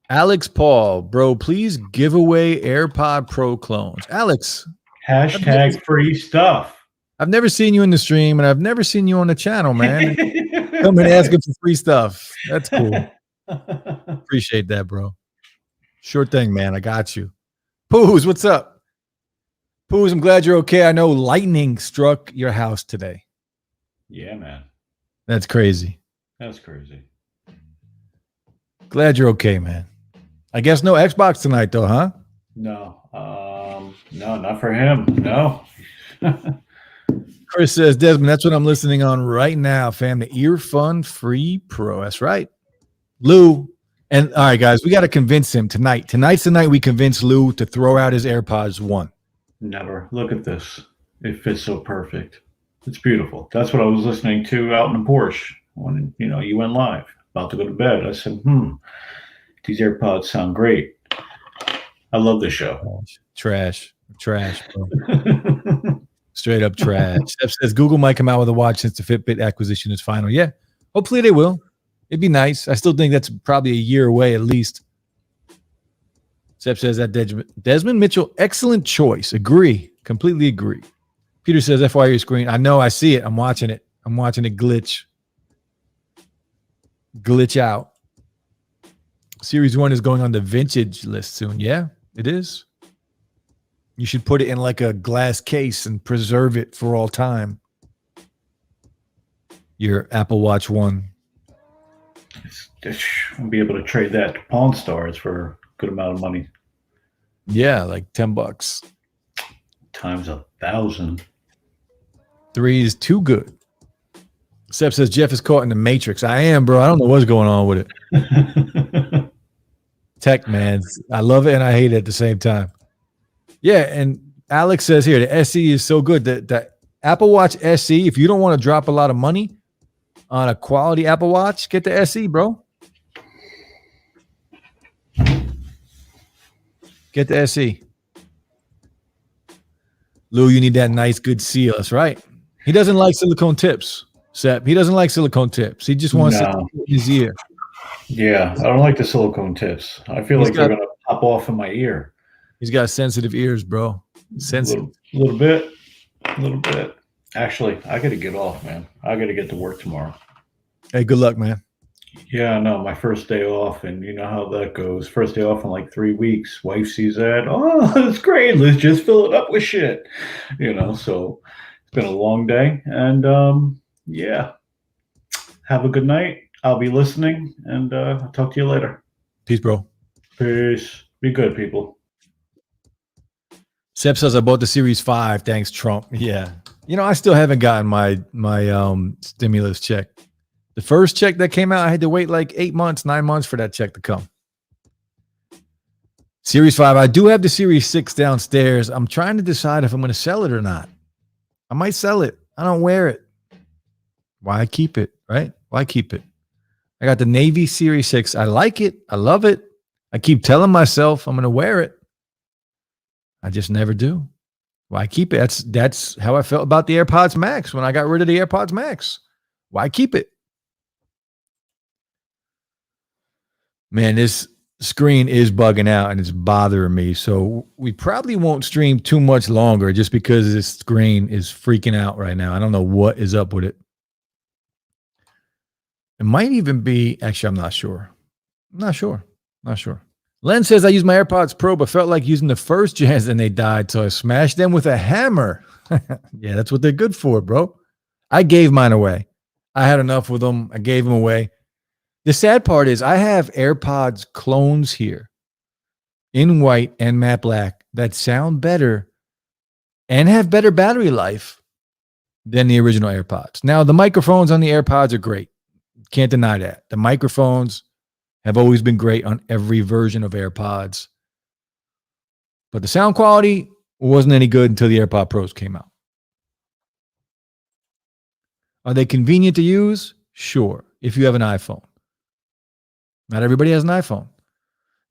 Alex Paul, bro, please give away AirPod Pro clones. Alex. # free stuff. I've never seen you in the stream, and I've never seen you on the channel, man. Come and asking for free stuff. That's cool. Appreciate that, bro. Sure thing, man. I got you. Poos, what's up? Poos, I'm glad you're okay. I know lightning struck your house today. Yeah, man. That's crazy. That's crazy. Glad you're okay, man. I guess no Xbox tonight, though, huh? No. No, not for him. No. Chris says, Desmond, that's what I'm listening on right now, fam. The Earphone Free Pro. That's right. Lou. And all right, guys, we got to convince him tonight. Tonight's the night we convince Lou to throw out his AirPods 1. Never. Look at this. It fits so perfect. It's beautiful. That's what I was listening to out in the Porsche when you went live. About to go to bed. I said, these AirPods sound great. I love this show. Trash, bro. Straight up trash. Steph says Google might come out with a watch since the Fitbit acquisition is final. Yeah, hopefully they will. It'd be nice. I still think that's probably a year away at least. Sep says that Desmond Mitchell, excellent choice. Agree. Completely agree. Peter says FYI your screen. I know. I see it. I'm watching it. I'm watching it glitch out. Series 1 is going on the vintage list soon. Yeah, it is. You should put it in like a glass case and preserve it for all time. Your Apple Watch 1. I'll be able to trade that to Pawn Stars for a good amount of money. Yeah, like $10. Times 1,000. 3 is too good. Sep says Jeff is caught in the Matrix. I am, bro. I don't know what's going on with it. Tech, man. I love it and I hate it at the same time. Yeah, and Alex says here, the SE is so good that the Apple Watch SE, if you don't want to drop a lot of money on a quality Apple Watch, get the SE, bro. Get the SE. Lou, you need that nice, good seal. That's right. He doesn't like silicone tips, Sep. He doesn't like silicone tips. He just wants it in his ear. Yeah, I don't like the silicone tips. I feel like they're going to pop off in my ear. He's got sensitive ears, bro. Sensitive. A little bit. Actually, I got to get off, man. I got to get to work tomorrow. Hey, good luck, man. Yeah, no, my first day off, and you know how that goes. First day off in like 3 weeks. Wife sees that. Oh, that's great. Let's just fill it up with shit. So it's been a long day. And yeah, have a good night. I'll be listening, and I'll talk to you later. Peace, bro. Peace. Be good, people. Sep says I bought the Series 5. Thanks, Trump. Yeah. I still haven't gotten my stimulus check. The first check that came out, I had to wait like 8 months, 9 months for that check to come. Series 5. I do have the Series 6 downstairs. I'm trying to decide if I'm going to sell it or not. I might sell it. I don't wear it. Why keep it, right? Why keep it? I got the Navy Series 6. I like it. I love it. I keep telling myself I'm going to wear it. I just never do. Why keep it? That's how I felt about the AirPods Max when I got rid of the AirPods Max. Why keep it? Man, this screen is bugging out and it's bothering me. So we probably won't stream too much longer just because this screen is freaking out right now. I don't know what is up with it. It might even be, actually, I'm not sure. Not sure. Len says I used my AirPods Pro, but felt like using the first gens and they died. So I smashed them with a hammer. Yeah, that's what they're good for, bro. I gave mine away. I had enough with them. I gave them away. The sad part is I have AirPods clones here in white and matte black that sound better and have better battery life than the original AirPods. Now, the microphones on the AirPods are great. Can't deny that. The microphones have always been great on every version of AirPods. But the sound quality wasn't any good until the AirPod Pros came out. Are they convenient to use? Sure, if you have an iPhone. Not everybody has an iPhone.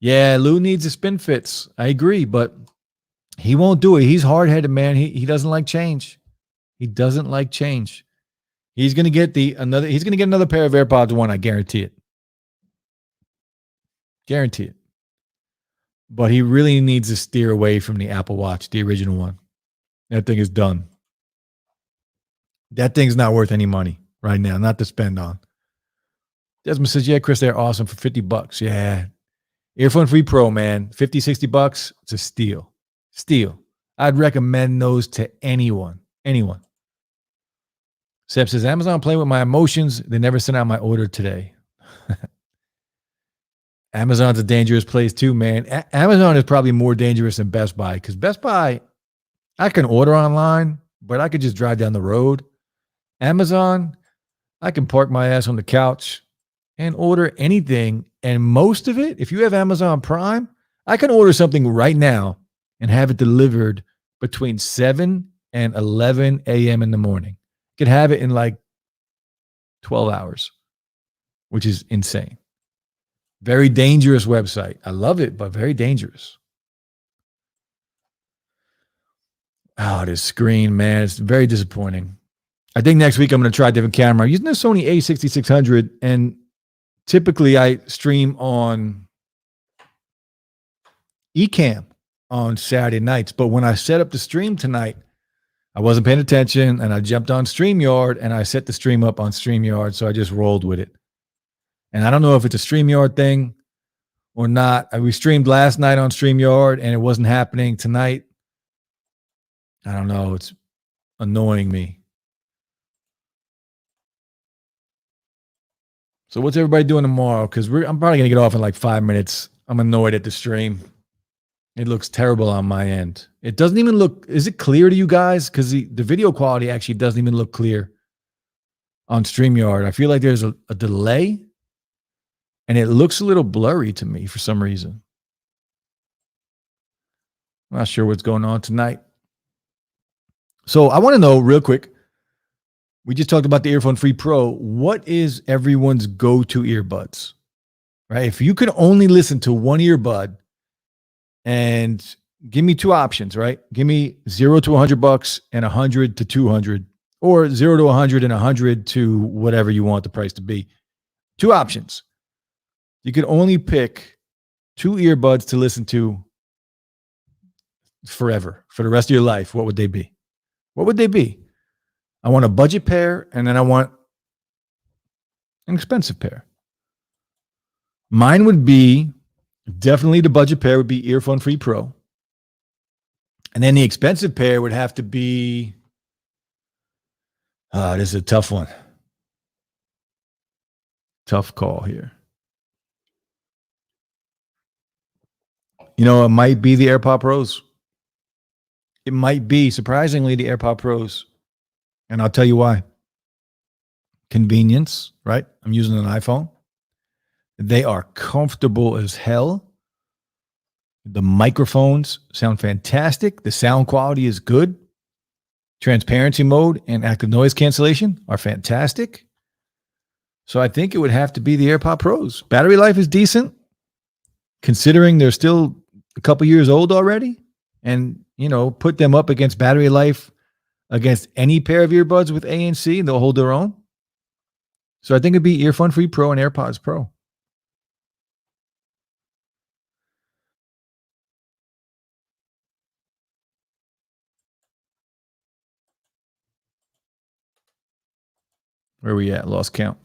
Yeah, Lou needs the spin fits. I agree, but he won't do it. He's hard-headed, man. He doesn't like change. He doesn't like change. He's gonna get another pair of AirPods 1, I guarantee it. Guarantee it. But he really needs to steer away from the Apple Watch, the original one. That thing is done. That thing's not worth any money right now, not to spend on. Desmond says, yeah, Chris, they're awesome for $50. Yeah. Earphone Free Pro, man. $50-$60. It's a steal. Steal. I'd recommend those to anyone. Anyone. Seb says, Amazon playing with my emotions. They never sent out my order today. Amazon's a dangerous place too, man. Amazon is probably more dangerous than Best Buy because Best Buy, I can order online, but I could just drive down the road. Amazon, I can park my ass on the couch and order anything. And most of it, if you have Amazon Prime, I can order something right now and have it delivered between 7 and 11 a.m. in the morning. You could have it in like 12 hours, which is insane. Very dangerous website. I love it, but very dangerous. Oh, this screen, man. It's very disappointing. I think next week I'm going to try a different camera. I'm using the Sony a6600, and typically I stream on Ecamm on Saturday nights. But when I set up the stream tonight, I wasn't paying attention, and I jumped on StreamYard, and I set the stream up on StreamYard, so I just rolled with it. And I don't know if it's a StreamYard thing or not. We streamed last night on StreamYard, and it wasn't happening tonight. I don't know. It's annoying me. So what's everybody doing tomorrow? Because I'm probably gonna get off in like 5 minutes. I'm annoyed at the stream. It looks terrible on my end. It doesn't even look. Is it clear to you guys? Because the video quality actually doesn't even look clear on StreamYard. I feel like there's a delay, and it looks a little blurry to me for some reason. I'm not sure what's going on tonight. So I want to know real quick. We just talked about the Earphone Free Pro. What is everyone's go-to earbuds? Right? If you could only listen to one earbud, and give me two options, right? Give me $0 to $100 and $100 to $200, or $0 to $100 and $100 to whatever you want the price to be. Two options. You could only pick two earbuds to listen to forever, for the rest of your life. What would they be? What would they be? I want a budget pair, and then I want an expensive pair. Mine would be definitely the budget pair would be Earphone Free Pro. And then the expensive pair would have to be, this is a tough one. Tough call here. You know, it might be the AirPod Pros. It might be, surprisingly, the AirPod Pros. And I'll tell you why. Convenience, right? I'm using an iPhone. They are comfortable as hell. The microphones sound fantastic. The sound quality is good. Transparency mode and active noise cancellation are fantastic. So I think it would have to be the AirPod Pros. Battery life is decent, considering they're still a couple years old already. And, you know, put them up against battery life against any pair of earbuds with ANC, and they'll hold their own. So I think it'd be Earphone Free Pro and AirPods Pro. Where are we at? Lost count.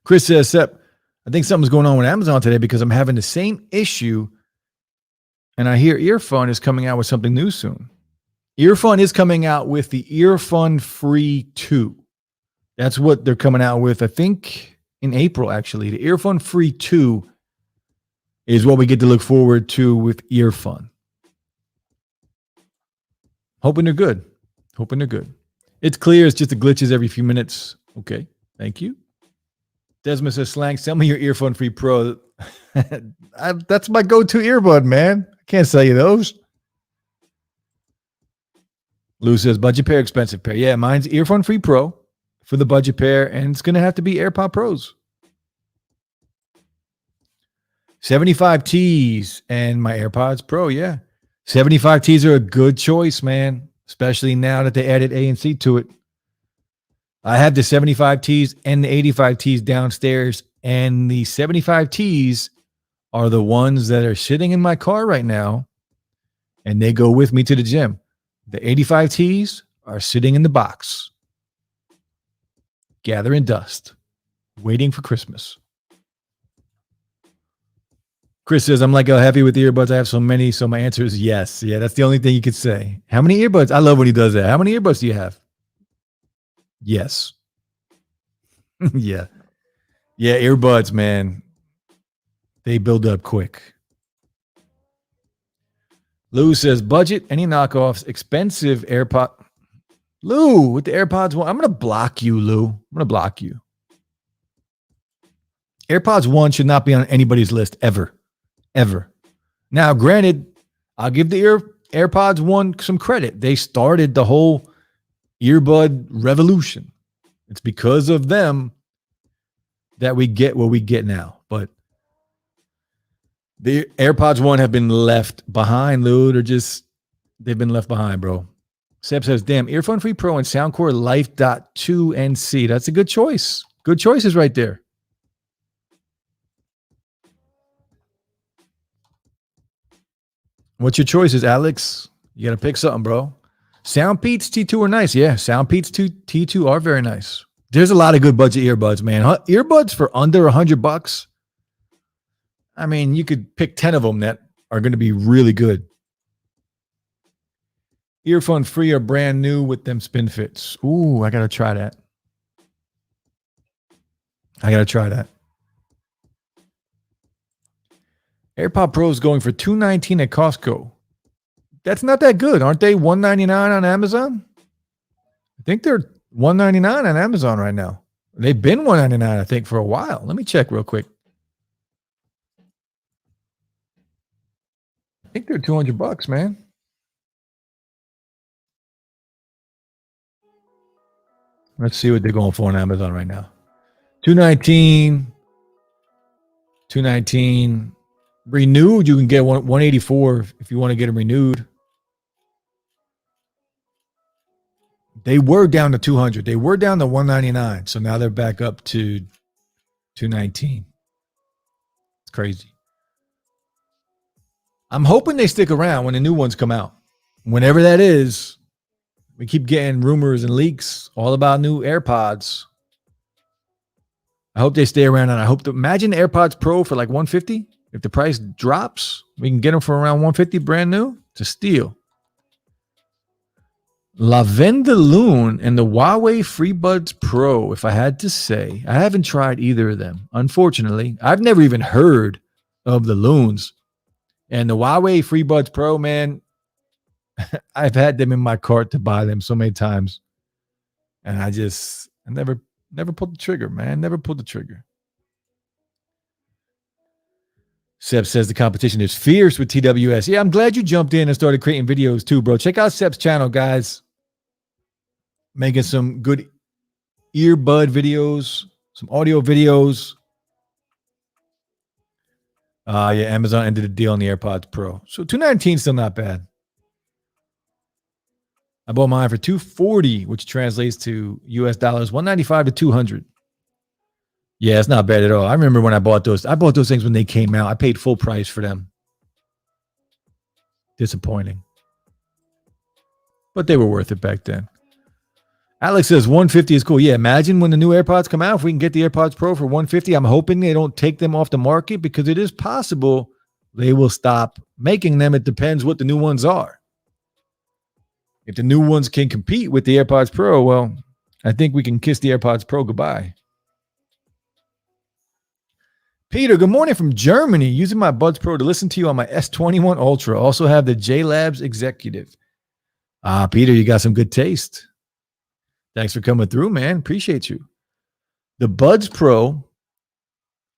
Chris says, Sep, I think something's going on with Amazon today because I'm having the same issue, and I hear Earphone is coming out with something new soon. Earphone is coming out with the Earphone Free 2. That's what they're coming out with, I think, in April, actually. The Earphone Free 2 is what we get to look forward to with Earphone. Hoping they're good. Hoping they're good. It's clear. It's just the glitches every few minutes. Okay. Thank you. Desmond says, Slang, sell me your Earphone Free Pro. That's my go-to earbud, man. I can't sell you those. Lou says, budget pair, expensive pair. Yeah, mine's Earphone Free Pro for the budget pair, and it's going to have to be AirPod Pros. 75 Ts and my AirPods Pro, yeah. 75 Ts are a good choice, man, especially now that they added ANC to it. I have the 75 Ts and the 85 Ts downstairs, and the 75 Ts are the ones that are sitting in my car right now, and they go with me to the gym. The 85 Ts are sitting in the box, gathering dust, waiting for Christmas. Chris says, I'm like, oh, happy with the earbuds. I have so many. So my answer is yes. Yeah, that's the only thing you could say. How many earbuds? I love when he does that. How many earbuds do you have? Yes. Yeah. Yeah, earbuds, man. They build up quick. Lou says, budget, any knockoffs, expensive AirPod. Lou, with the AirPods One, I'm going to block you, Lou. I'm going to block you. AirPods One should not be on anybody's list ever. Ever. Now, granted, I'll give the AirPods One some credit. They started the whole earbud revolution. It's because of them that we get what we get now. But the AirPods One have been left behind, Lou. They've been left behind, bro. Seb says, damn, Earphone Free Pro and Soundcore Life.2 NC. That's a good choice. Good choices right there. What's your choices, Alex? You got to pick something, bro. Soundpeats T2 are nice. Yeah, Soundpeats T2 are very nice. There's a lot of good budget earbuds, man. Earbuds for under $100. I mean, you could pick 10 of them that are going to be really good. Earphone Free are brand new with them spin fits. Ooh, I got to try that. I got to try that. AirPod Pro is going for $219 at Costco. That's not that good. Aren't they $199 on Amazon? I think they're $199 on Amazon right now. They've been $199, I think, for a while. Let me check real quick. I think they're $200, man. Let's see what they're going for on Amazon right now. $219. Renewed, you can get $184 if you want to get them renewed. They were down to $200. They were down to $199. So now they're back up to $219. It's crazy. I'm hoping they stick around when the new ones come out. Whenever that is, we keep getting rumors and leaks all about new AirPods. I hope they stay around, and I hope imagine the AirPods Pro for like $150. If the price drops, we can get them for around $150 brand new. It's a steal. Lavender Loon and the Huawei FreeBuds Pro, if I had to say. I haven't tried either of them, unfortunately. I've never even heard of the Loons. And the Huawei FreeBuds Pro, man, I've had them in my cart to buy them so many times. And I never pulled the trigger, man. Never pulled the trigger. Seb says the competition is fierce with TWS. Yeah, I'm glad you jumped in and started creating videos too, bro. Check out Seb's channel, guys. Making some good earbud videos, some audio videos. Yeah, Amazon ended the deal on the AirPods Pro. So $219 is still not bad. I bought mine for $240, which translates to US dollars $195 to $200. Yeah, it's not bad at all. I remember when I bought those. I bought those things when they came out. I paid full price for them. Disappointing. But they were worth it back then. Alex says $150 is cool. Yeah, imagine when the new AirPods come out, if we can get the AirPods Pro for $150. I'm hoping they don't take them off the market because it is possible they will stop making them. It depends what the new ones are. If the new ones can compete with the AirPods Pro, well, I think we can kiss the AirPods Pro goodbye. Peter, good morning from Germany. Using my Buds Pro to listen to you on my S21 Ultra. Also have the J Labs Executive. Peter, you got some good taste. Thanks for coming through, man. Appreciate you. The Buds Pro,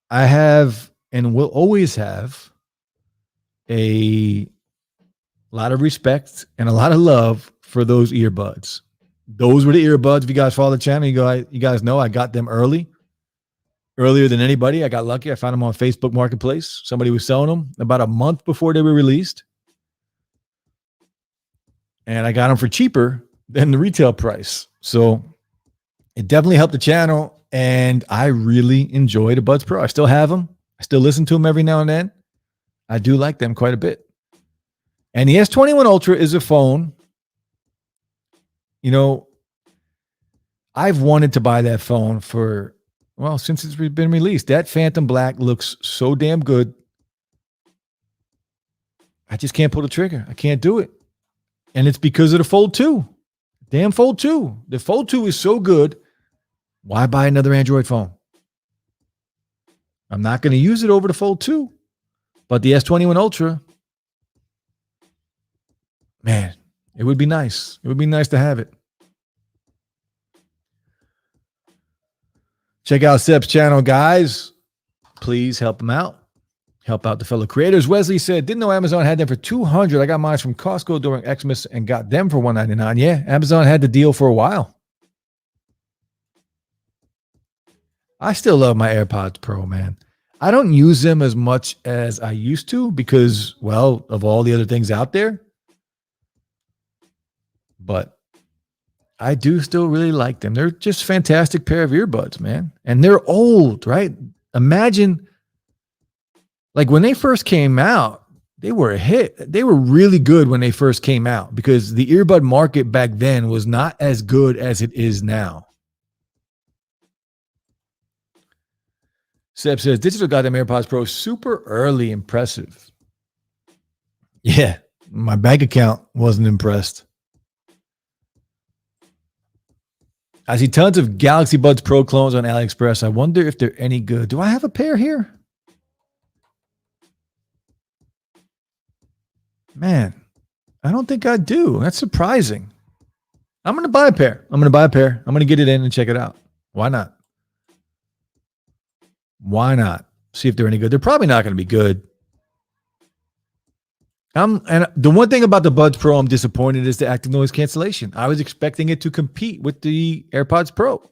I have and will always have a lot of respect and a lot of love for those earbuds. Those were the earbuds. If you guys follow the channel, you guys know I got them earlier than anybody. I got lucky. I found them on Facebook Marketplace. Somebody was selling them about a month before they were released. And I got them for cheaper than the retail price. So it definitely helped the channel. And I really enjoy the Buds Pro. I still have them. I still listen to them every now and then. I do like them quite a bit. And the S21 Ultra is a phone. You know, I've wanted to buy that phone since it's been released. That Phantom Black looks so damn good. I just can't pull the trigger. I can't do it. And it's because of the Fold 2. Damn Fold 2. The Fold 2 is so good. Why buy another Android phone? I'm not going to use it over the Fold 2. But the S21 Ultra, man, it would be nice. It would be nice to have it. Check out Seb's channel, guys. Please help him out. Help out the fellow creators. Wesley said, didn't know Amazon had them for $200. I got mine from Costco during Xmas and got them for $199. Yeah, Amazon had the deal for a while. I still love my AirPods Pro, man. I don't use them as much as I used to because, well, of all the other things out there. But I do still really like them. They're just a fantastic pair of earbuds, man. And they're old, right? Imagine, like when they first came out, they were a hit. They were really good when they first came out because the earbud market back then was not as good as it is now. Seb says, digital got them AirPods Pro super early, impressive. Yeah, my bank account wasn't impressed. I see tons of Galaxy Buds Pro clones on AliExpress. I wonder if they're any good. Do I have a pair here? Man, I don't think I do. That's surprising. I'm going to buy a pair. I'm going to get it in and check it out. Why not? Why not? See if they're any good. They're probably not going to be good. And the one thing about the Buds Pro I'm disappointed is the active noise cancellation. I was expecting it to compete with the AirPods Pro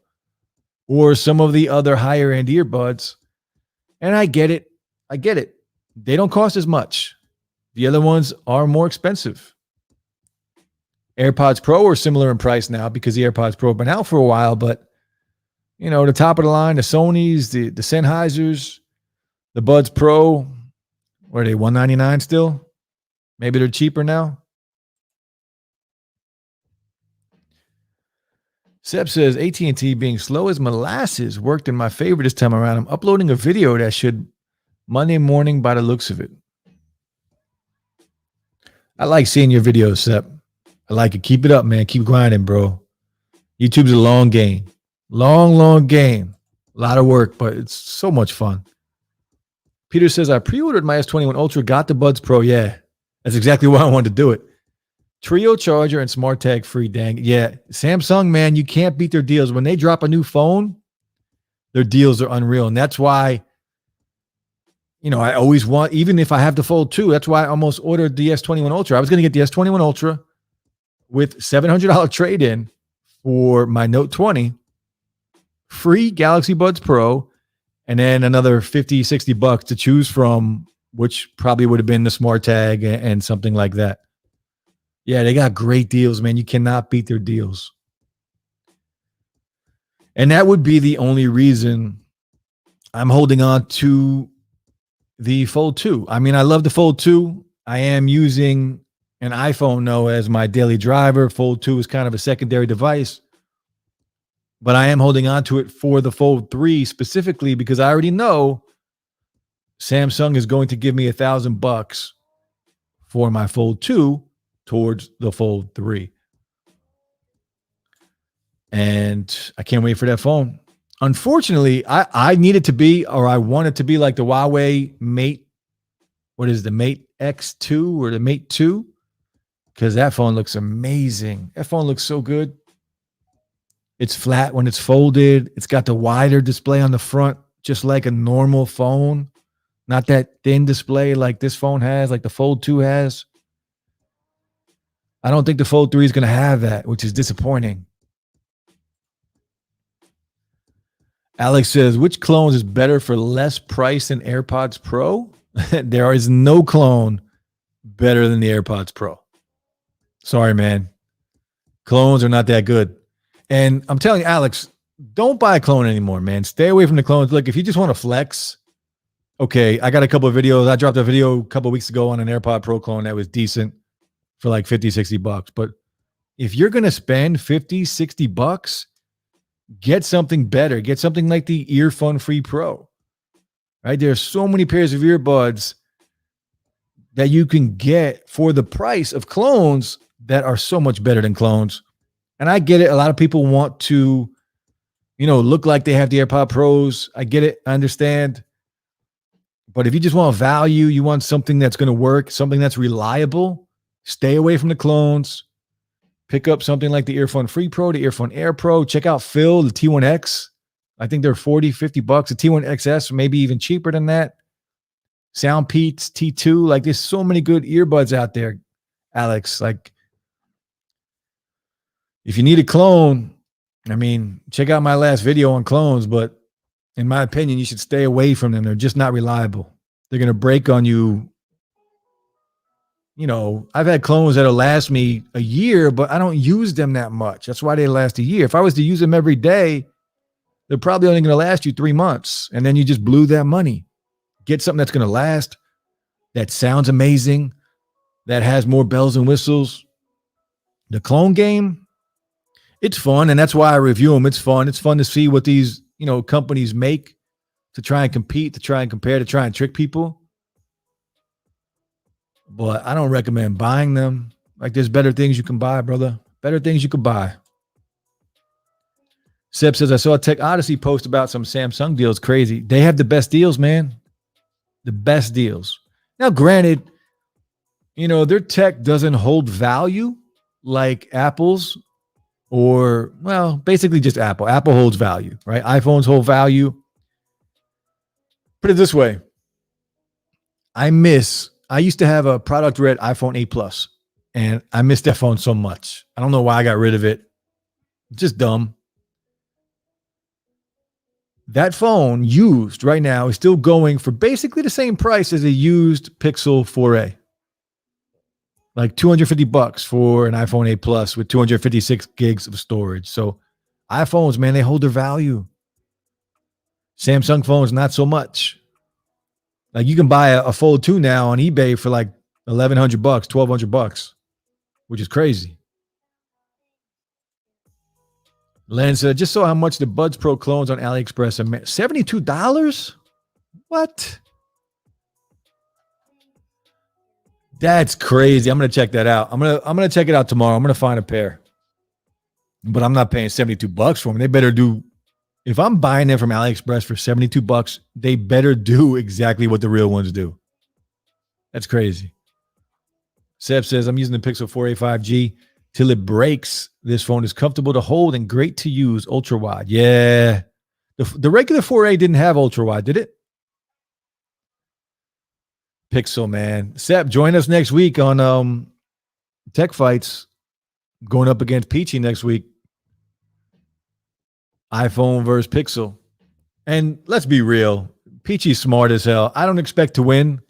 or some of the other higher end earbuds. And I get it. They don't cost as much. The other ones are more expensive. AirPods Pro are similar in price now because the AirPods Pro have been out for a while, but the top of the line, the Sonys, the Sennheisers, the Buds Pro, what are they, $199 still? Maybe they're cheaper now. Seb says AT&T being slow as molasses worked in my favor this time around. I'm uploading a video that should Monday morning by the looks of it. I like seeing your videos, Seb. I like it. Keep it up, man. Keep grinding, bro. YouTube's a long game. Long game. A lot of work, but it's so much fun. Peter says, I pre-ordered my S21 Ultra, got the Buds Pro. Yeah, that's exactly why I wanted to do it. Trio charger and smart tag free, dang. Yeah, Samsung, man, you can't beat their deals. When they drop a new phone, their deals are unreal. And that's why, I always want, even if I have the Fold 2, that's why I almost ordered the S21 Ultra. I was going to get the S21 Ultra with $700 trade-in for my Note 20, free Galaxy Buds Pro, and then another $50-$60 to choose from, which probably would have been the smart tag and something like that. Yeah, they got great deals, man. You cannot beat their deals. And that would be the only reason I'm holding on to the Fold 2. I mean, I love the Fold 2. I am using an iPhone, though, as my daily driver. Fold 2 is kind of a secondary device. But I am holding on to it for the Fold 3 specifically because I already know Samsung is going to give me $1,000 for my Fold 2 towards the Fold 3. And I can't wait for that phone. Unfortunately, I need it to be, or I want it to be like the Huawei Mate. What is the Mate X2 or the Mate 2? Because that phone looks amazing. That phone looks so good. It's flat when it's folded. It's got the wider display on the front, just like a normal phone. Not that thin display like this phone has, like the Fold 2 has. I don't think the Fold 3 is going to have that, which is disappointing. Alex says, which clones is better for less price than AirPods Pro? There is no clone better than the AirPods Pro. Sorry, man. Clones are not that good. And I'm telling you, Alex, don't buy a clone anymore, man. Stay away from the clones. Look, if you just want to flex, okay, I got a couple of videos. I dropped a video a couple of weeks ago on an AirPod Pro clone that was decent for like $50-$60. But if you're going to spend $50-$60, get something better. Get something like the Earphone Free Pro. Right? There's so many pairs of earbuds that you can get for the price of clones that are so much better than clones. And I get it. A lot of people want to, look like they have the AirPod Pros. I get it. I understand. But if you just want value, you want something that's going to work, something that's reliable, stay away from the clones. Pick up something like the Earphone Free Pro, the Earphone Air Pro. Check out Phil, the T1X. I think they're $40-$50. The T1XS, maybe even cheaper than that. Soundpeats, T2. Like, there's so many good earbuds out there, Alex. Like, if you need a clone, I mean, check out my last video on clones, but in my opinion, you should stay away from them. They're just not reliable. They're going to break on you. I've had clones that'll last me a year, but I don't use them that much. That's why they last a year. If I was to use them every day, they're probably only going to last you 3 months. And then you just blew that money. Get something that's going to last, that sounds amazing, that has more bells and whistles. The clone game, it's fun. And that's why I review them. It's fun. It's fun to see what these, companies make to try and compete, to try and compare, to try and trick people. But I don't recommend buying them. Like, there's better things you can buy, brother. Better things you could buy. Seb says, I saw a Tech Odyssey post about some Samsung deals. Crazy. They have the best deals, man. The best deals. Now, granted, their tech doesn't hold value like Apple's or, well, basically just Apple. Apple holds value, right? iPhones hold value. Put it this way. I used to have a product red iPhone 8 Plus, and I miss that phone so much. I don't know why I got rid of it. Just dumb. That phone used right now is still going for basically the same price as a used Pixel 4a. Like $250 for an iPhone 8 Plus with 256 gigs of storage. So iPhones, man, they hold their value. Samsung phones, not so much. Like you can buy a Fold 2 now on eBay for like $1,100, $1,200, which is crazy. Len said, just saw how much the Buds Pro clones on AliExpress are. $72? What? That's crazy. I'm gonna check that out. I'm gonna check it out tomorrow. I'm gonna find a pair, but I'm not paying $72 for them. They better do. If I'm buying them from AliExpress for $72, they better do exactly what the real ones do. That's crazy. Seb says, I'm using the Pixel 4a 5G till it breaks. This phone is comfortable to hold and great to use. Ultra wide. Yeah. The regular 4a didn't have ultra wide, did it? Pixel, man. Seb, join us next week on Tech Fights. Going up against Peachy next week. iPhone versus Pixel. And let's be real. Peachy's smart as hell. I don't expect to win.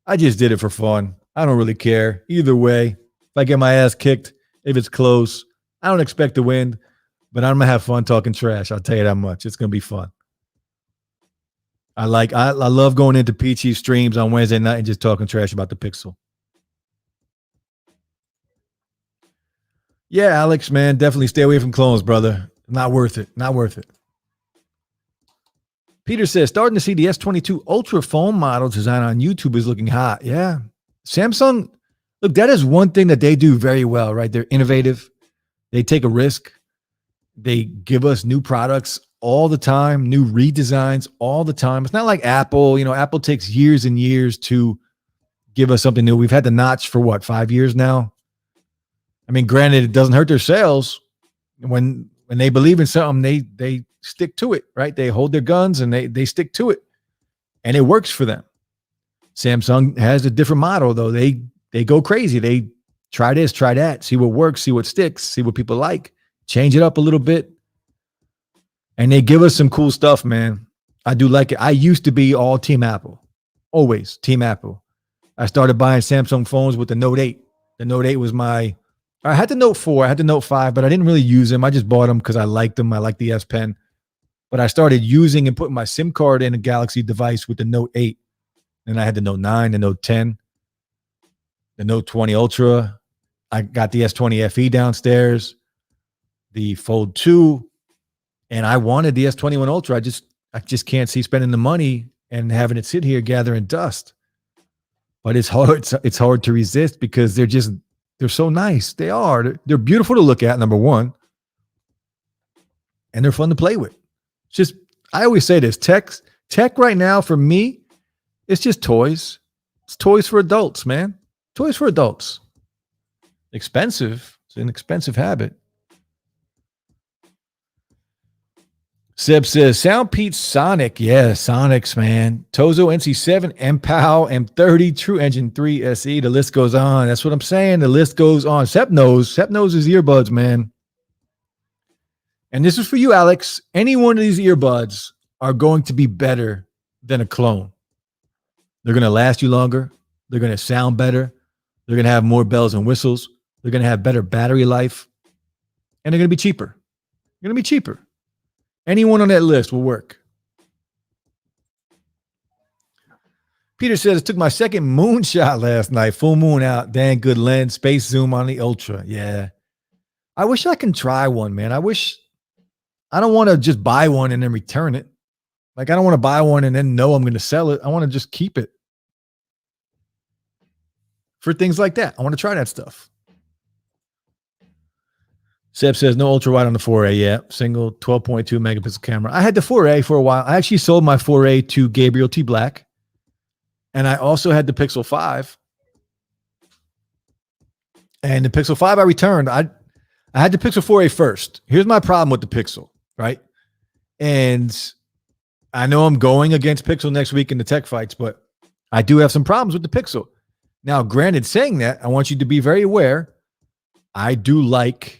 I just did it for fun. I don't really care. Either way, if I get my ass kicked, if it's close, I don't expect to win, but I'm going to have fun talking trash. I'll tell you that much. It's going to be fun. I love going into Peachy's streams on Wednesday night and just talking trash about the Pixel. Yeah, Alex, man, definitely stay away from clones, brother. Not worth it. Not worth it. Peter says, starting to see the S22 Ultra phone model design on YouTube is looking hot. Yeah. Samsung, look, that is one thing that they do very well, right? They're innovative. They take a risk. They give us new products all the time, new redesigns all the time. It's not like Apple. Apple takes years and years to give us something new. We've had the notch for 5 years now? I mean, granted, it doesn't hurt their sales. When they believe in something, they stick to it, right? They hold their guns and they stick to it. And it works for them. Samsung has a different model, though. They go crazy. They try this, try that, see what works, see what sticks, see what people like, change it up a little bit. And they give us some cool stuff, man. I do like it. I used to be all Team Apple. Always Team Apple. I started buying Samsung phones with the Note 8. The Note 8 was I had the Note 4, I had the Note 5, but I didn't really use them. I just bought them because I liked them. I liked the S Pen. But I started using and putting my SIM card in a Galaxy device with the Note 8. Then I had the Note 9, the Note 10, the Note 20 Ultra. I got the S20 FE downstairs, the Fold 2, and I wanted the S21 Ultra. I just can't see spending the money and having it sit here gathering dust. But it's hard. It's hard to resist because they're so nice. They are. They're beautiful to look at, number one. And they're fun to play with. I always say this, tech right now for me, it's just toys. It's toys for adults, man. Toys for adults. Expensive. It's an expensive habit. Seb says, Soundpeat Sonic. Yeah, Sonics, man. Tozo NC7, MPOW, M30, True Engine 3 SE. The list goes on. That's what I'm saying. The list goes on. Sep knows his earbuds, man. And this is for you, Alex. Any one of these earbuds are going to be better than a clone. They're going to last you longer. They're going to sound better. They're going to have more bells and whistles. They're going to have better battery life. And they're going to be cheaper. They're going to be cheaper. Anyone on that list will work. Peter says, I took my second moonshot last night. Full moon out. Dang good lens. Space zoom on the Ultra. Yeah. I wish I can try one, man. I don't want to just buy one and then return it. Like, I don't want to buy one and then know I'm going to sell it. I want to just keep it. For things like that. I want to try that stuff. Seb says no ultra wide on the 4A yet. Single 12.2 megapixel camera. I had the 4A for a while. I actually sold my 4A to Gabriel T. Black. And I also had the Pixel 5. And the Pixel 5 I returned. I had the Pixel 4A first. Here's my problem with the Pixel, right? And I know I'm going against Pixel next week in the tech fights, but I do have some problems with the Pixel. Now, granted, saying that, I want you to be very aware. I do like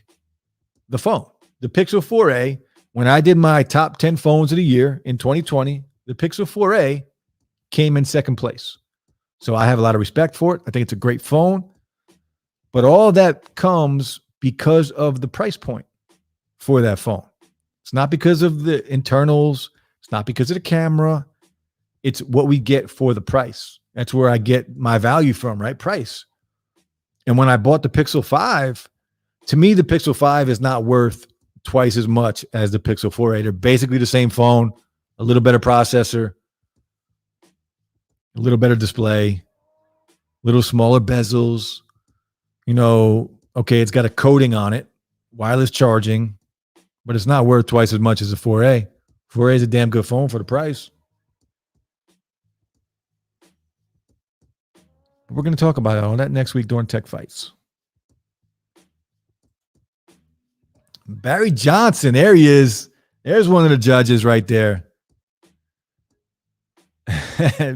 the phone. The Pixel 4A, when I did my top 10 phones of the year in 2020, the Pixel 4A came in second place. So I have a lot of respect for it. I think it's a great phone. But all that comes because of the price point for that phone. It's not because of the internals. It's not because of the camera. It's what we get for the price. That's where I get my value from, right? Price. And when I bought the Pixel 5, to me, the Pixel 5 is not worth twice as much as the Pixel 4a. They're basically the same phone, a little better processor, a little better display, little smaller bezels. You know, okay, it's got a coating on it, wireless charging, but it's not worth twice as much as the 4a. 4a is a damn good phone for the price. We're going to talk about all that next week during Tech Fights. Barry Johnson, there he is. There's one of the judges right there.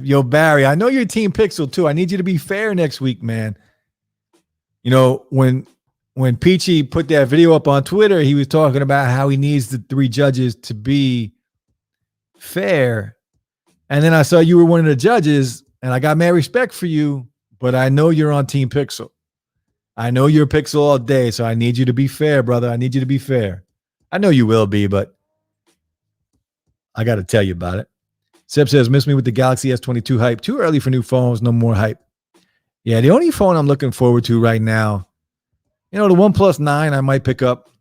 Yo, Barry, I know you're Team Pixel too. I need you to be fair next week, man. You know, when Peachy put that video up on Twitter, he was talking about how he needs the three judges to be fair. And then I saw you were one of the judges, and I got mad respect for you, but I know you're on Team Pixel. I know you're Pixel all day, so I need you to be fair, brother. I need you to be fair. I know you will be, but I got to tell you about it. Seb says, miss me with the Galaxy S22 hype. Too early for new phones, no more hype. Yeah, the only phone I'm looking forward to right now, you know, the OnePlus 9 I might pick up.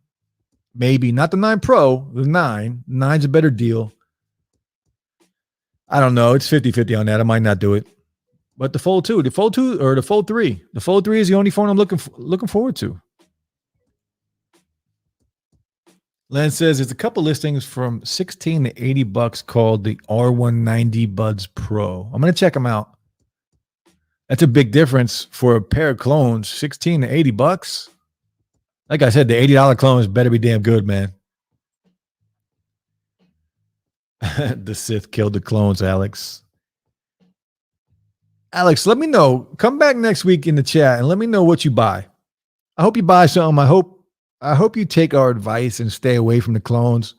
Maybe. Not the 9 Pro, the 9. 9's a better deal. I don't know. It's 50-50 on that. I might not do it. But the Fold 2 or the Fold 3. The Fold 3 is the only phone I'm looking forward to. Len says there's a couple listings from $16 to $80 called the R190 Buds Pro. I'm going to check them out. That's a big difference for a pair of clones, $16 to $80. Like I said, the $80 clones better be damn good, man. The Sith killed the clones, Alex. Alex, let me know. Come back next week in the chat and let me know what you buy. I hope you buy something. I hope you take our advice and stay away from the clones.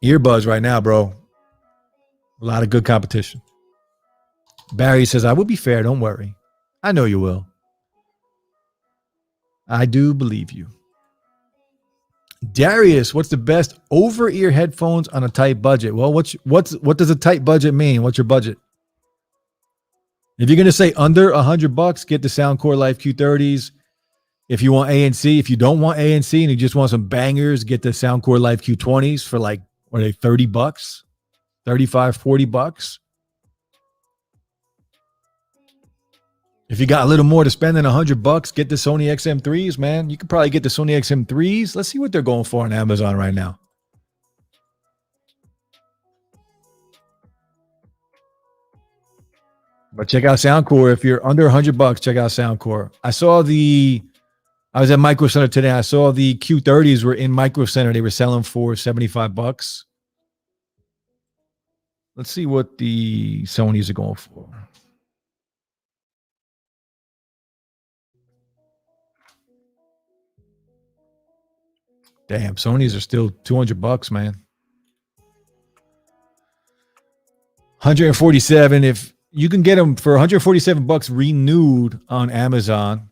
Earbuds right now, bro. A lot of good competition. Barry says, I will be fair. Don't worry. I know you will. I do believe you. Darius, what's the best over-ear headphones on a tight budget? Well, what does a tight budget mean? What's your budget? If you're going to say under $100, get the Soundcore Life Q30s. If you want ANC, if you don't want ANC and you just want some bangers, get the Soundcore Life Q20s for like, what are they, $30, $35, $40. If you got a little more to spend than $100, get the Sony XM3s, man. You could probably get the Sony XM3s. Let's see what they're going for on Amazon right now. But check out Soundcore. If you're under $100, check out Soundcore. I was at Micro Center today. I saw the Q30s were in Micro Center. They were selling for $75. Let's see what the Sonys are going for. Damn, Sonys are still $200, man. 147. If you can get them for $147 renewed on Amazon.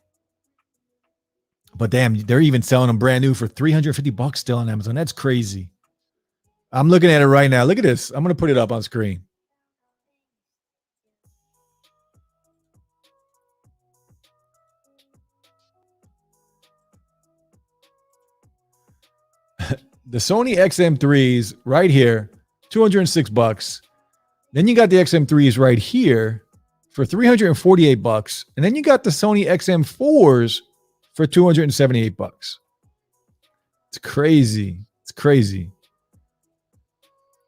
But damn, they're even selling them brand new for $350 still on Amazon. That's crazy. I'm looking at it right now. Look at this. I'm going to put it up on screen. The Sony XM3s right here, $206. Then you got the XM3s right here for $348. And then you got the Sony XM4s for $278. It's crazy. It's crazy.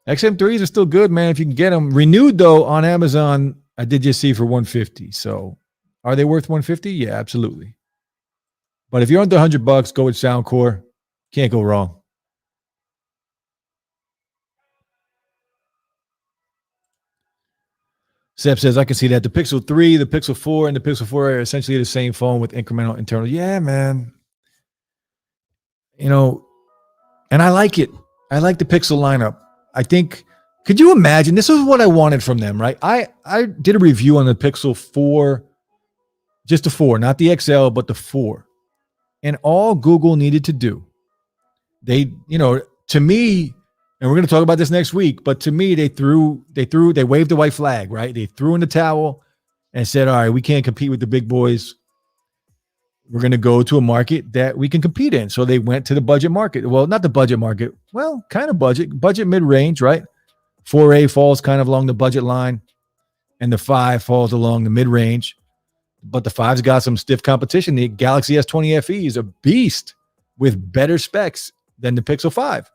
XM3s are still good, man, if you can get them. Renewed, though, on Amazon, I did just see for $150. So are they worth $150? Yeah, absolutely. But if you're under $100, go with Soundcore. Can't go wrong. Seb says, I can see that. The Pixel 3, the Pixel 4, and the Pixel 4 are essentially the same phone with incremental internal. Yeah, man. You know, and I like it. I like the Pixel lineup. I think, could you imagine? This is what I wanted from them, right? I did a review on the Pixel 4, just the 4, not the XL, but the 4. And all Google needed to do, they to me, and we're going to talk about this next week, but to me, they waved the white flag, right? They threw in the towel and said, all right, we can't compete with the big boys. We're going to go to a market that we can compete in. So they went to the budget market. Well, not the budget market. Well, kind of budget mid-range, right? 4A falls kind of along the budget line, and the 5 falls along the mid-range. But the 5's got some stiff competition. The Galaxy S20 FE is a beast with better specs than the Pixel 5.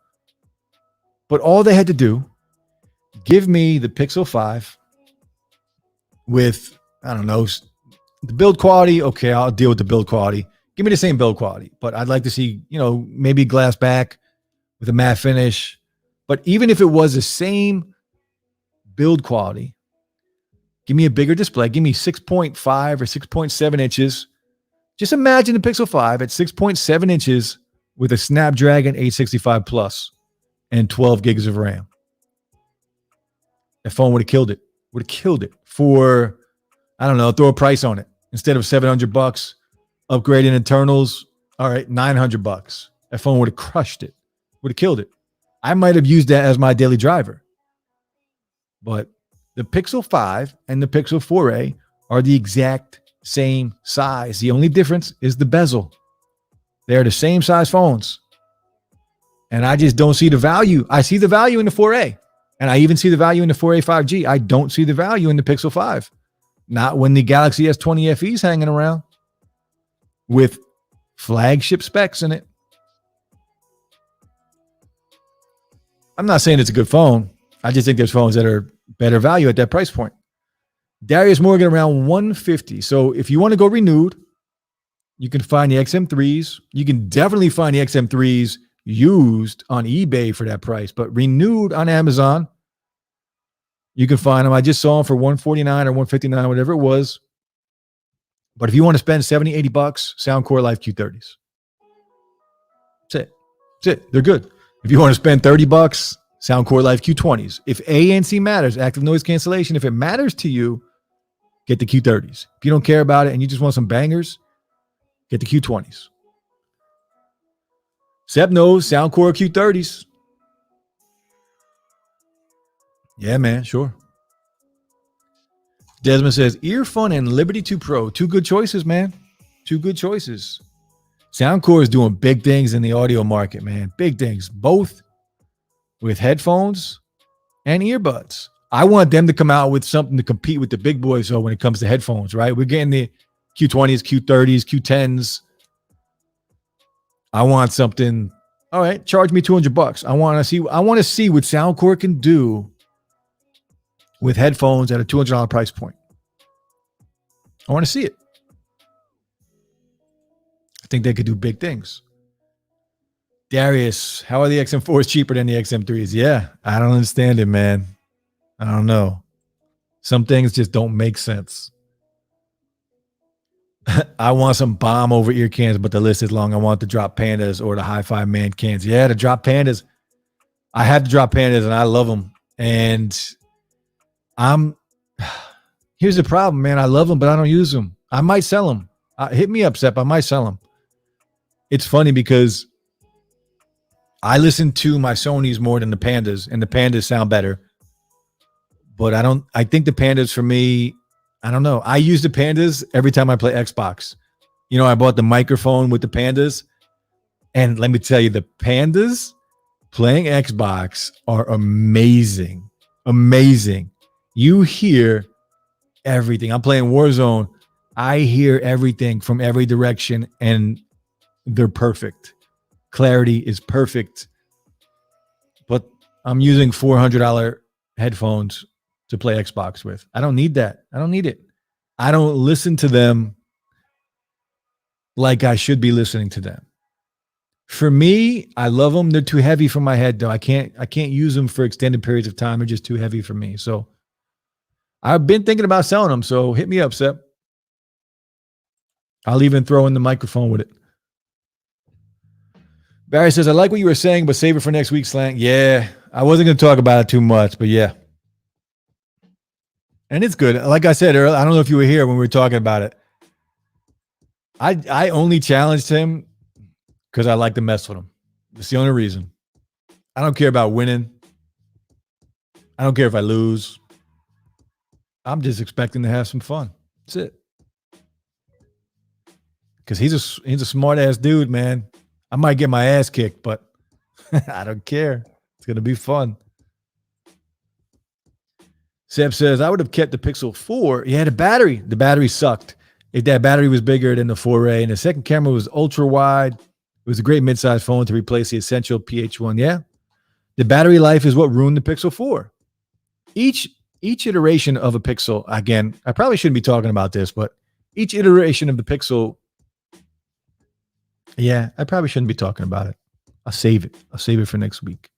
But all they had to do, give me the Pixel 5 with, I don't know, the build quality. Okay, I'll deal with the build quality. Give me the same build quality. But I'd like to see, maybe glass back with a matte finish. But even if it was the same build quality, give me a bigger display. Give me 6.5 or 6.7 inches. Just imagine the Pixel 5 at 6.7 inches with a Snapdragon 865 Plus and 12 gigs of RAM. That phone would have killed it. Would have killed it for, I don't know, throw a price on it. Instead of $700, upgrading internals, all right, $900. That phone would have crushed it. Would have killed it. I might have used that as my daily driver. But the Pixel 5 and the Pixel 4a are the exact same size. The only difference is the bezel. They're the same size phones. And I just don't see the value. I see the value in the 4a. And I even see the value in the 4a 5G. I don't see the value in the Pixel 5. Not when the Galaxy S20 FE is hanging around with flagship specs in it. I'm not saying it's a good phone. I just think there's phones that are better value at that price point. Darius Morgan around $150. So if you want to go renewed, you can find the XM3s. You can definitely find the XM3s used on eBay for that price, but renewed on Amazon, you can find them. I just saw them for $149 or $159, whatever it was. But if you want to spend $70, $80, Soundcore Life Q30s. That's it. That's it. They're good. If you want to spend $30, Soundcore Life Q20s. If ANC matters, active noise cancellation, if it matters to you, get the Q30s. If you don't care about it and you just want some bangers, get the Q20s. Seb knows Soundcore Q30s. Yeah, man, sure. Desmond says, Earphone and Liberty 2 Pro. Two good choices, man. Two good choices. Soundcore is doing big things in the audio market, man. Big things. Both with headphones and earbuds. I want them to come out with something to compete with the big boys. So when it comes to headphones, right? We're getting the Q20s, Q30s, Q10s. I want something. All right, charge me $200. I want to see what Soundcore can do with headphones at a $200 price point. I want to see it. I think they could do big things. Darius, how are the XM4s cheaper than the XM3s? Yeah, I don't understand it, man. I don't know. Some things just don't make sense. I want some bomb over ear cans, but the list is long. I want the drop pandas or the hi-fi man cans. Yeah, the drop pandas. I have the drop pandas and I love them. And here's the problem, man. I love them, but I don't use them. I might sell them. Hit me up, Sep. I might sell them. It's funny because I listen to my Sonys more than the Pandas, and the Pandas sound better. But I think the Pandas for me, I don't know. I use the Pandas every time I play Xbox. You know, I bought the microphone with the Pandas. And let me tell you, the Pandas playing Xbox are amazing. Amazing. You hear everything. I'm playing Warzone. I hear everything from every direction, and they're perfect. clarity is perfect. But I'm using $400 headphones to play Xbox with. I don't need that. I don't need it. I don't listen to them like I should be listening to them. For me, I love them. They're too heavy for my head, though. I can't use them for extended periods of time. They're just too heavy for me. So I've been thinking about selling them. So hit me up, Sep. I'll even throw in the microphone with it. Barry says, I like what you were saying, but save it for next week's slang. Yeah, I wasn't going to talk about it too much, but yeah. And it's good. Like I said earlier, I don't know if you were here when we were talking about it. I only challenged him because I like to mess with him. That's the only reason. I don't care about winning. I don't care if I lose. I'm just expecting to have some fun. That's it. Because he's a smart ass dude, man. I might get my ass kicked, but I don't care. It's gonna be fun. Seb says, I would have kept the Pixel 4. Yeah, the battery sucked. If that battery was bigger than the 4A, and the second camera was ultra wide, it was a great mid-sized phone to replace the essential PH1. Yeah, the battery life is what ruined the Pixel 4. Each iteration of a Pixel, again, I probably shouldn't be talking about this, but each iteration of the Pixel, yeah, I probably shouldn't be talking about it. I'll save it. I'll save it for next week.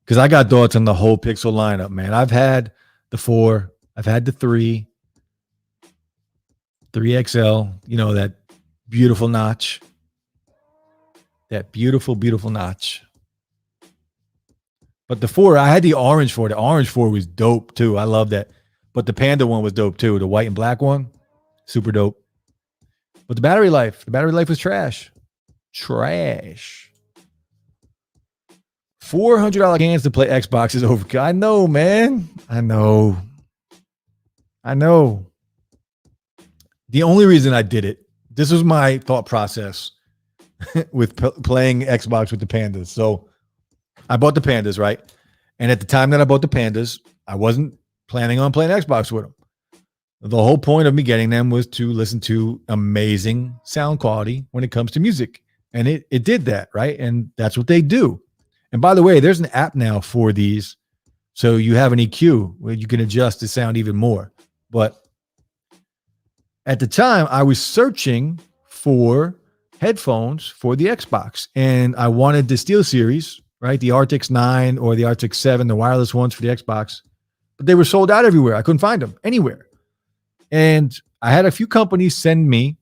Because I got thoughts on the whole Pixel lineup, man. I've had the 4. I've had the 3. 3XL, you know, that beautiful notch. That beautiful, beautiful notch. But the 4, I had the orange 4. The orange 4 was dope too. I love that. But the Panda one was dope too. The white and black one, super dope. But the battery life was trash. Trash. $400 cans to play Xbox is overkill. I know, man. I know. The only reason I did it, this was my thought process with playing Xbox with the Pandas. So I bought the Pandas, right? And at the time that I bought the Pandas, I wasn't planning on playing Xbox with them. The whole point of me getting them was to listen to amazing sound quality when it comes to music. And it did that, right? And that's what they do. And by the way, there's an app now for these. So you have an EQ where you can adjust the sound even more. But at the time, I was searching for headphones for the Xbox. And I wanted the Steel Series, right? The RTX 9 or the RTX 7, the wireless ones for the Xbox. But they were sold out everywhere. I couldn't find them anywhere. And I had a few companies send me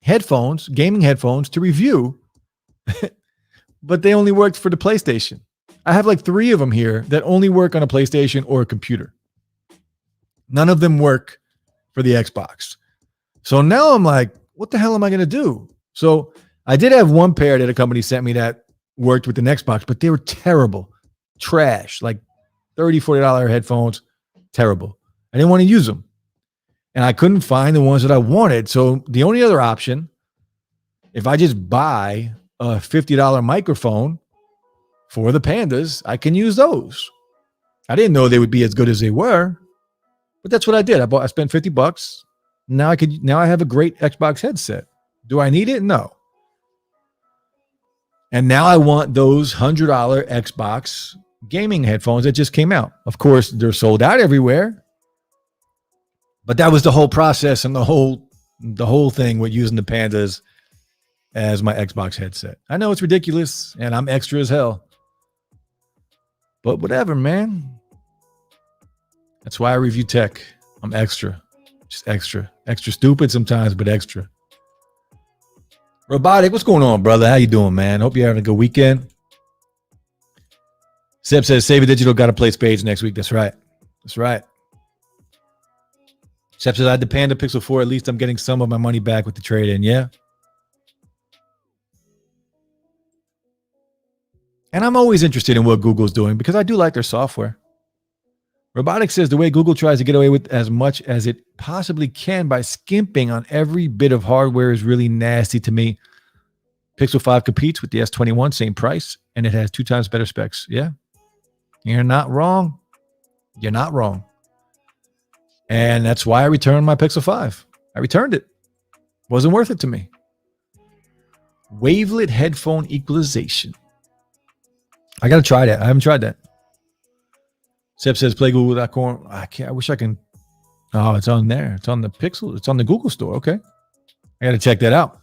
headphones, gaming headphones to review, but they only worked for the PlayStation. I have like 3 of them here that only work on a PlayStation or a computer. None of them work for the Xbox. So now I'm like, what the hell am I going to do? So I did have one pair that a company sent me that worked with an Xbox, but they were terrible. Trash, like $30, $40 headphones. Terrible. I didn't want to use them. And I couldn't find the ones that I wanted. So the only other option, if I just buy a $50 microphone for the Pandas, I can use those. I didn't know they would be as good as they were, but that's what I did. I spent $50. Now I have a great Xbox headset. Do I need it? No. And now I want those $100 Xbox gaming headphones that just came out. Of course, they're sold out everywhere. But that was the whole process and the whole thing with using the Pandas as my Xbox headset. I know it's ridiculous and I'm extra as hell. But whatever, man. That's why I review tech. I'm extra. Just extra. Extra stupid sometimes, but extra. Robotic, what's going on, brother? How you doing, man? Hope you're having a good weekend. Seb says, Save Digital got to play spades next week. That's right. That's right. Seb says, I had the Panda Pixel 4. At least I'm getting some of my money back with the trade-in. Yeah. And I'm always interested in what Google's doing because I do like their software. Robotic says the way Google tries to get away with as much as it possibly can by skimping on every bit of hardware is really nasty to me. Pixel 5 competes with the S21, same price, and it has 2 times better specs. Yeah. You're not wrong. You're not wrong. And that's why I returned my Pixel 5. I returned it. Wasn't worth it to me. Wavelet headphone equalization. I got to try that. I haven't tried that. Seb says play Google.com. I wish I can. Oh, it's on there. It's on the Pixel. It's on the Google store. Okay. I got to check that out.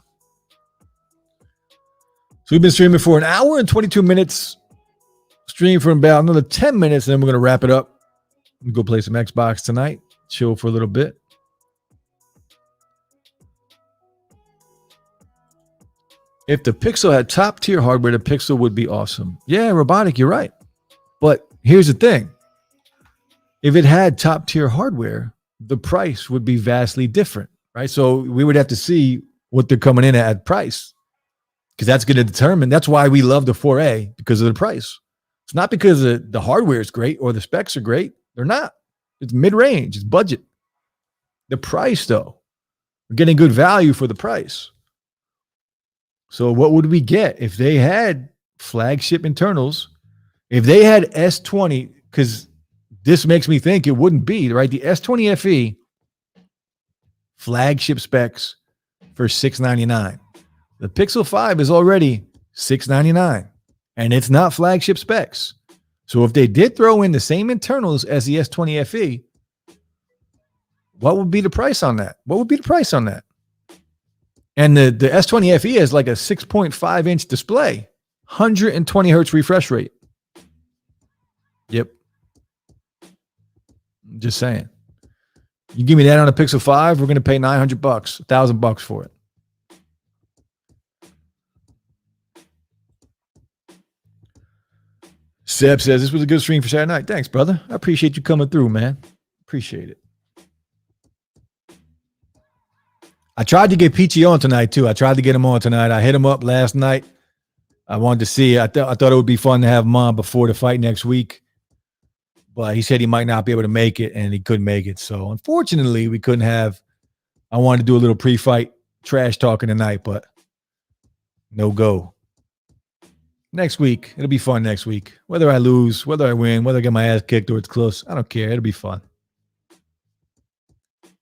So we've been streaming for an hour and 22 minutes. Stream for about another 10 minutes, and then we're going to wrap it up. We go play some Xbox tonight. Chill for a little bit. If the Pixel had top tier hardware, the Pixel would be awesome. Yeah, Robotic, you're right. But here's the thing. If it had top tier hardware, the price would be vastly different, right? So we would have to see what they're coming in at price, because that's going to determine. That's why we love the 4A, because of the price. It's not because the hardware is great or the specs are great. They're not. It's mid-range. It's budget. The price, though, we're getting good value for the price. So what would we get if they had flagship internals? If they had S20, because this makes me think it wouldn't be, right? The S20 FE flagship specs for $699. The Pixel 5 is already $699, and it's not flagship specs. So if they did throw in the same internals as the S20 FE, what would be the price on that? What would be the price on that? And the S20 FE is like a 6.5 inch display, 120 hertz refresh rate. Yep. Just saying. You give me that on a Pixel 5, we're going to pay $900, $1,000 for it. Seb says, this was a good stream for Saturday night. Thanks, brother. I appreciate you coming through, man. Appreciate it. I tried to get Peachy on tonight, too. I tried to get him on tonight. I hit him up last night. I wanted to see. I thought it would be fun to have him on before the fight next week. But he said he might not be able to make it, and he couldn't make it. So, unfortunately, we couldn't have. I wanted to do a little pre-fight trash talking tonight, but no go. Next week. It'll be fun next week. Whether I lose, whether I win, whether I get my ass kicked or it's close, I don't care. It'll be fun.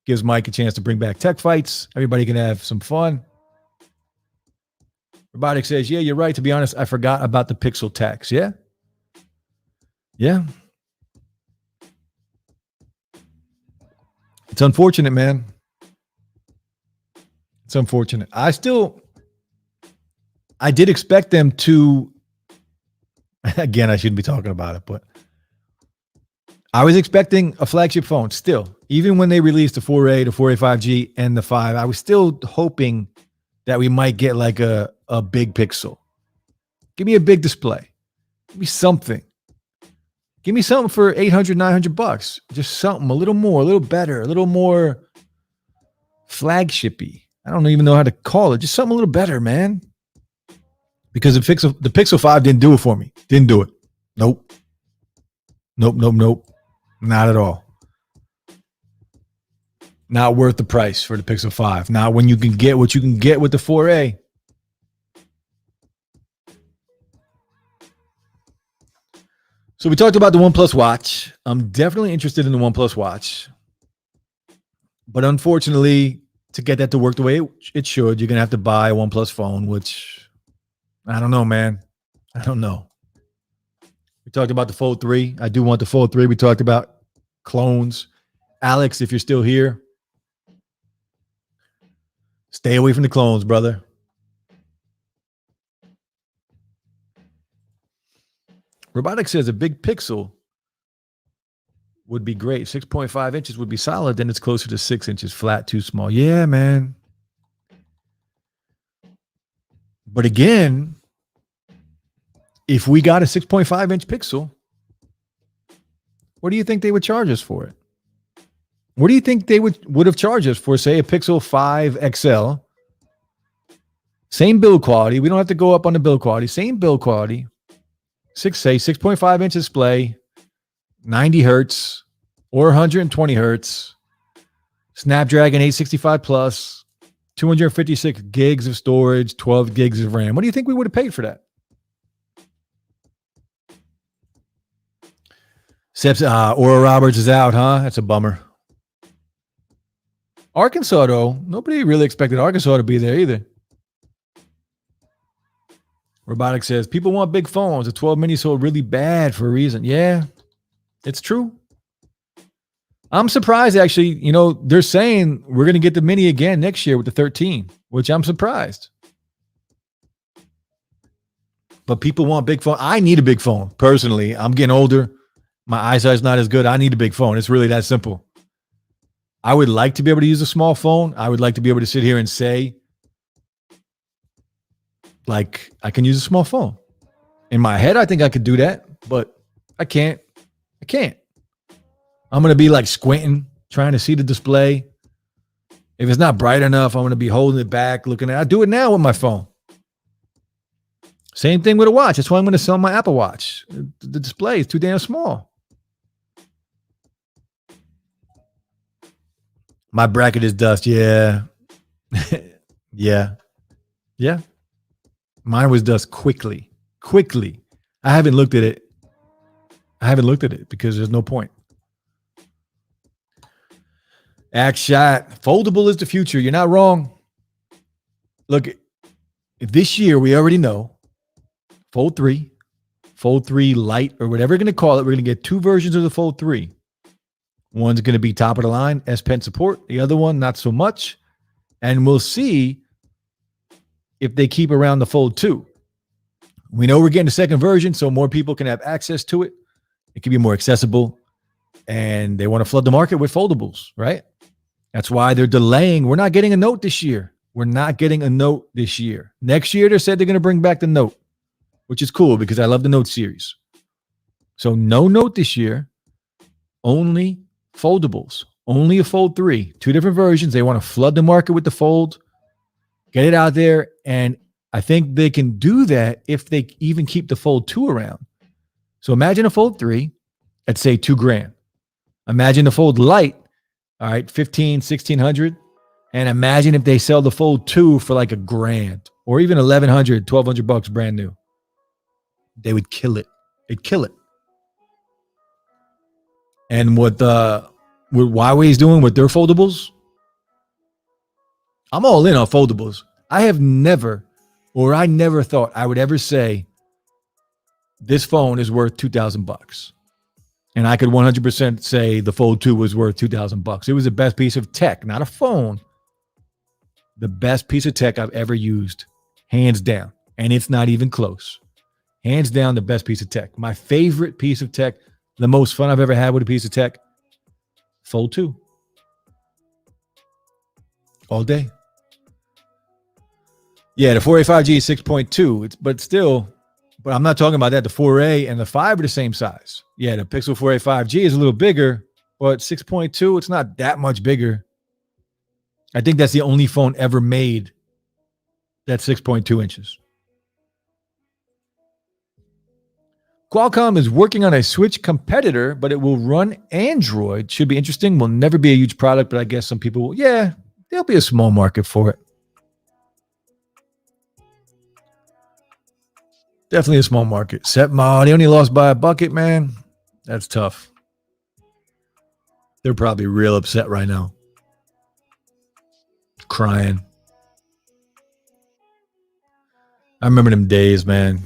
Gives Mike a chance to bring back tech fights. Everybody can have some fun. Robotic says, yeah, you're right. To be honest, I forgot about the Pixel tax. Yeah? Yeah. It's unfortunate, man. It's unfortunate. I did expect them to, again, I shouldn't be talking about it, but I was expecting a flagship phone still. Even when they released the 4A, the 4A 5G, and the 5, I was still hoping that we might get like a big Pixel. Give me a big display. Give me something. Give me something for $800, $900. Just something a little more, a little better, a little more flagshipy. I don't even know how to call it. Just something a little better, man. Because the Pixel 5 didn't do it for me. Didn't do it. Nope. Not at all. Not worth the price for the Pixel 5. Not when you can get what you can get with the 4A. So we talked about the OnePlus Watch. I'm definitely interested in the OnePlus Watch. But unfortunately, to get that to work the way it should, you're going to have to buy a OnePlus phone, which I don't know, man. I don't know. We talked about the Fold 3. I do want the Fold 3. We talked about clones. Alex, if you're still here, stay away from the clones, brother. Robotic says a big Pixel would be great. 6.5 inches would be solid. Then it's closer to 6 inches flat, too small. Yeah, man. But again, if we got a 6.5 inch Pixel, what do you think they would charge us for it? What do you think they would have charged us for, say, a Pixel 5 XL? Same build quality. We don't have to go up on the build quality. Same build quality. 6.5 inch display, 90 hertz or 120 hertz, Snapdragon 865 plus, 256 gigs of storage, 12 gigs of RAM. What do you think we would have paid for that? Ora Roberts is out, huh? That's a bummer. Arkansas, though, nobody really expected Arkansas to be there either. Robotic says, people want big phones. The 12 mini sold really bad for a reason. Yeah, it's true. I'm surprised, actually. You know, they're saying we're going to get the mini again next year with the 13, which I'm surprised. But people want big phone. I need a big phone, personally. I'm getting older. My eyesight's not as good. I need a big phone. It's really that simple. I would like to be able to use a small phone. I would like to be able to sit here and say, like, I can use a small phone. In my head, I think I could do that, but I can't. I'm going to be like squinting, trying to see the display. If it's not bright enough, I'm going to be holding it back, looking at it. I do it now with my phone. Same thing with a watch. That's why I'm going to sell my Apple Watch. The display is too damn small. My bracket is dust. Yeah. Yeah. Mine was dust quickly. I haven't looked at it because there's no point. Act shot. Foldable is the future. You're not wrong. Look, this year we already know Fold 3, Fold 3 Lite, or whatever you're going to call it. We're going to get two versions of the Fold 3. One's going to be top of the line, S Pen support. The other one, not so much. And we'll see if they keep around the Fold 2. We know we're getting a second version, so more people can have access to it. It can be more accessible. And they want to flood the market with foldables, right? That's why they're delaying. We're not getting a Note this year. Next year, they said they're going to bring back the Note, which is cool because I love the Note series. So no Note this year, only foldables, only a Fold 3, two different versions. They want to flood the market with the Fold, get it out there. And I think they can do that if they even keep the Fold 2 around. So imagine a Fold 3 at say $2,000. Imagine the Fold Lite, all right, 1,500, 1,600. And imagine if they sell the Fold 2 for like $1,000 or even 1,100, 1,200 bucks brand new. They would kill it. They'd kill it. And what Huawei's doing with their foldables, I'm all in on foldables. I never thought I would ever say this phone is worth 2,000 bucks. And I could 100% say the Fold 2 was worth 2,000 bucks. It was the best piece of tech, not a phone. The best piece of tech I've ever used, hands down. And it's not even close. Hands down, the best piece of tech. My favorite piece of tech, the most fun I've ever had with a piece of tech, Fold 2. All day. Yeah, the 485G is 6.2. But I'm not talking about that. The 4A and the 5 are the same size. Yeah, the Pixel 485G is a little bigger, but 6.2, it's not that much bigger. I think that's the only phone ever made that's 6.2 inches. Qualcomm is working on a Switch competitor, but it will run Android. Should be interesting. Will never be a huge product, but I guess some people will. Yeah, there'll be a small market for it. Definitely a small market. Setmall, they only lost by a bucket, man. That's tough. They're probably real upset right now. Crying. I remember them days, man.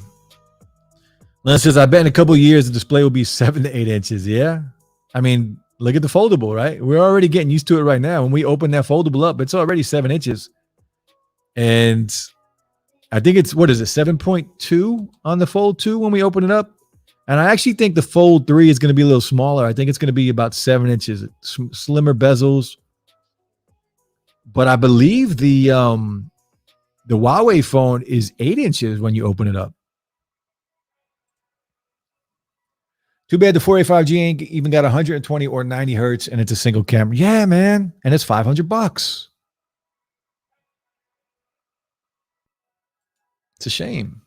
Len says, I bet in a couple of years the display will be 7 to 8 inches. Yeah. I mean, look at the foldable, right? We're already getting used to it right now. When we open that foldable up, it's already 7 inches. And I think it's, 7.2 on the Fold 2 when we open it up? And I actually think the Fold 3 is going to be a little smaller. I think it's going to be about 7 inches, slimmer bezels. But I believe the Huawei phone is 8 inches when you open it up. Too bad the 485G ain't even got 120 or 90 hertz and it's a single camera. Yeah, man. And it's $500. It's a shame.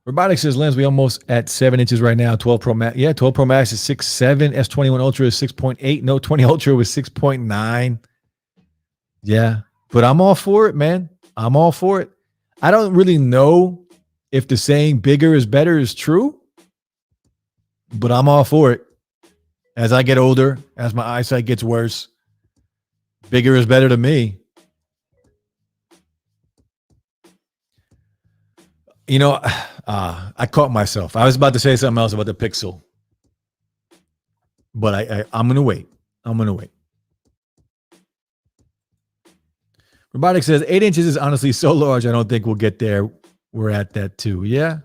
Robotics says, Lens, we almost at 7 inches right now. 12 Pro Max. Yeah, 12 Pro Max is 6.7. S21 Ultra is 6.8. Note 20 Ultra was 6.9. Yeah, but I'm all for it, man. I'm all for it. I don't really know if the saying bigger is better is true, but I'm all for it. As I get older, as my eyesight gets worse, bigger is better to me. You know, I caught myself. I was about to say something else about the Pixel, but I'm gonna wait. I'm gonna wait. Robotic says 8 inches is honestly so large. I don't think we'll get there. We're at that too. Yeah,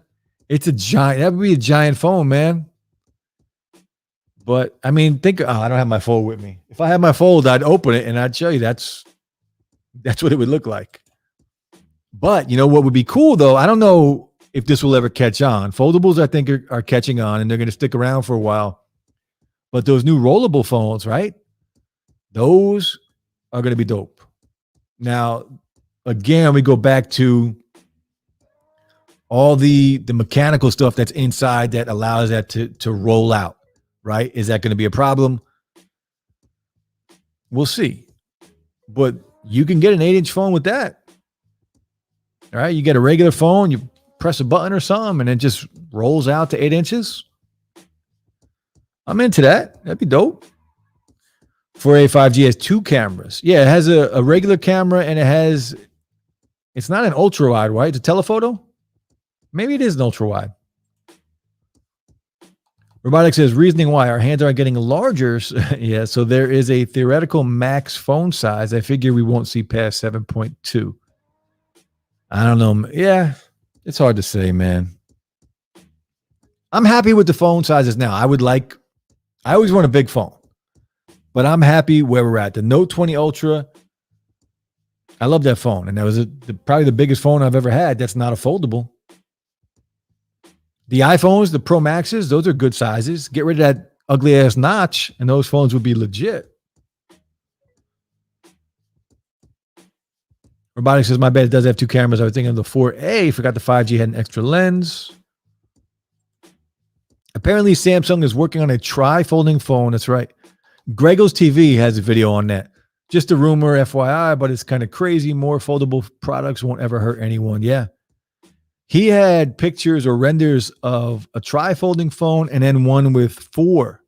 it's a giant. That would be a giant phone, man. But I mean, think. I don't have my Fold with me. If I had my Fold, I'd open it and I'd show you. That's what it would look like. But you know what would be cool though? I don't know if this will ever catch on. Foldables, I think, are catching on, and they're going to stick around for a while. But those new rollable phones, right? Those are going to be dope. Now, again, we go back to all the mechanical stuff that's inside that allows that to roll out, right? Is that going to be a problem? We'll see. But you can get an 8-inch phone with that. All right, you get a regular phone, you press a button or something, and it just rolls out to 8 inches. I'm into that. That'd be dope. 4A 5G has 2 cameras. Yeah, it has a regular camera, and it's not an ultra wide, right? It's a telephoto. Maybe it is an ultra wide. Robotics says reasoning why our hands aren't getting larger. Yeah, so there is a theoretical max phone size. I figure we won't see past 7.2. I don't know. Yeah, it's hard to say, man. I'm happy with the phone sizes now. I always want a big phone, but I'm happy where we're at. The Note 20 Ultra, I love that phone. And that was probably the biggest phone I've ever had that's not a foldable. The iPhones, the Pro Maxes, those are good sizes. Get rid of that ugly ass notch, and those phones would be legit. Robotics says, my bad, it does have 2 cameras. I was thinking of the 4A. Forgot the 5G had an extra lens. Apparently, Samsung is working on a tri-folding phone. That's right. Grego's TV has a video on that. Just a rumor, FYI, but it's kind of crazy. More foldable products won't ever hurt anyone. Yeah. He had pictures or renders of a tri-folding phone and then one with 4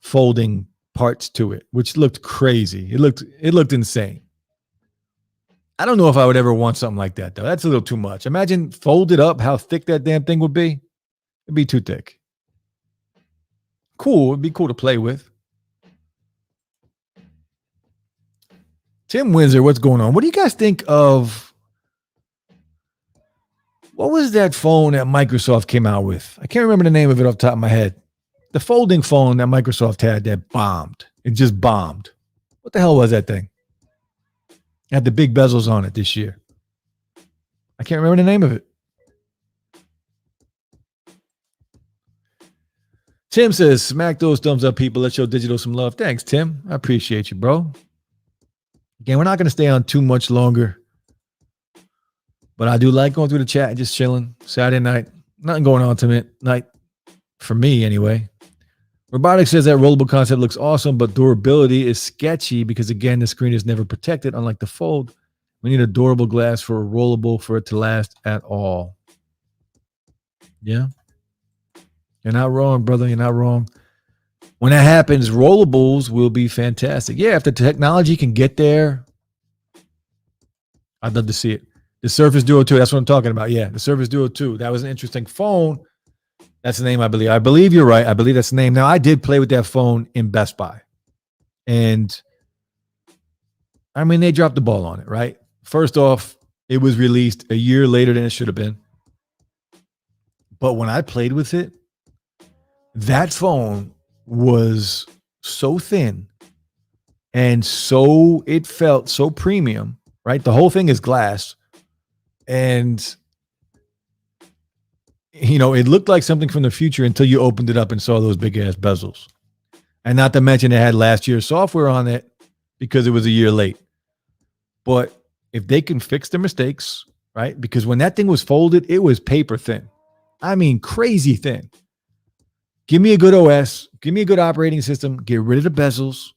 folding parts to it, which looked crazy. It looked insane. I don't know if I would ever want something like that, though. That's a little too much. Imagine folded up, how thick that damn thing would be. It'd be too thick. Cool. It'd be cool to play with. Tim Windsor, what's going on? What do you guys think of... What was that phone that Microsoft came out with? I can't remember the name of it off the top of my head. The folding phone that Microsoft had that bombed. It just bombed. What the hell was that thing? It had the big bezels on it this year. I can't remember the name of it. Tim says, smack those thumbs up, people. Let's show Digital some love. Thanks, Tim. I appreciate you, bro. Again, we're not going to stay on too much longer. But I do like going through the chat and just chilling. Saturday night. Nothing going on tonight. For me, anyway. Robotics says that rollable concept looks awesome, but durability is sketchy because, again, the screen is never protected, unlike the Fold. We need a durable glass for a rollable for it to last at all. Yeah. You're not wrong, brother. You're not wrong. When that happens, rollables will be fantastic. Yeah, if the technology can get there, I'd love to see it. The Surface Duo 2, that's what I'm talking about. Yeah, the Surface Duo 2. That was an interesting phone. That's the name, I believe. I believe you're right. I believe that's the name. Now, I did play with that phone in Best Buy. And, I mean, they dropped the ball on it, right? First off, it was released a year later than it should have been. But when I played with it, that phone was so thin and it felt so premium, right? The whole thing is glass. And, you know, it looked like something from the future until you opened it up and saw those big ass bezels. And not to mention it had last year's software on it because it was a year late. But if they can fix their mistakes, right? Because when that thing was folded, it was paper thin. I mean, crazy thin. Give me a good OS. Give me a good operating system. Get rid of the bezels.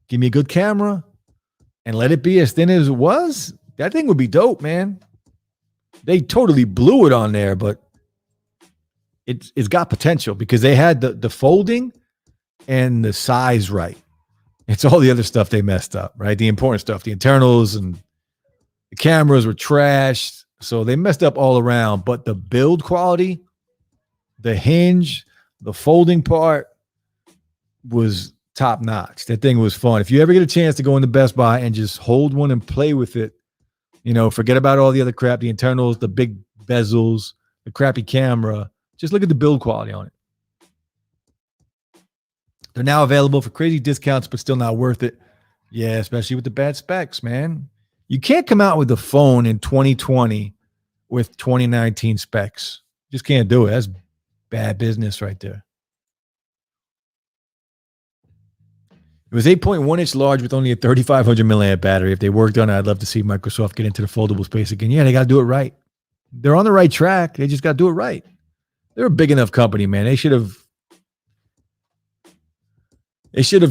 Give me a good camera and let it be as thin as it was. That thing would be dope, man. They totally blew it on there, but it's got potential because they had the folding and the size right. It's all the other stuff they messed up, right? The important stuff, the internals and the cameras were trashed. So they messed up all around, but the build quality, the hinge, the folding part was top notch. That thing was fun. If you ever get a chance to go into Best Buy and just hold one and play with it, forget about all the other crap, the internals, the big bezels, the crappy camera. Just look at the build quality on it. They're now available for crazy discounts, but still not worth it. Yeah, especially with the bad specs, man. You can't come out with a phone in 2020 with 2019 specs. Just can't do it. That's bad business right there. It was 8.1 inch large with only a 3,500 milliamp battery. If they worked on it, I'd love to see Microsoft get into the foldable space again. Yeah, they got to do it right. They're on the right track. They just got to do it right. They're a big enough company, man. They should have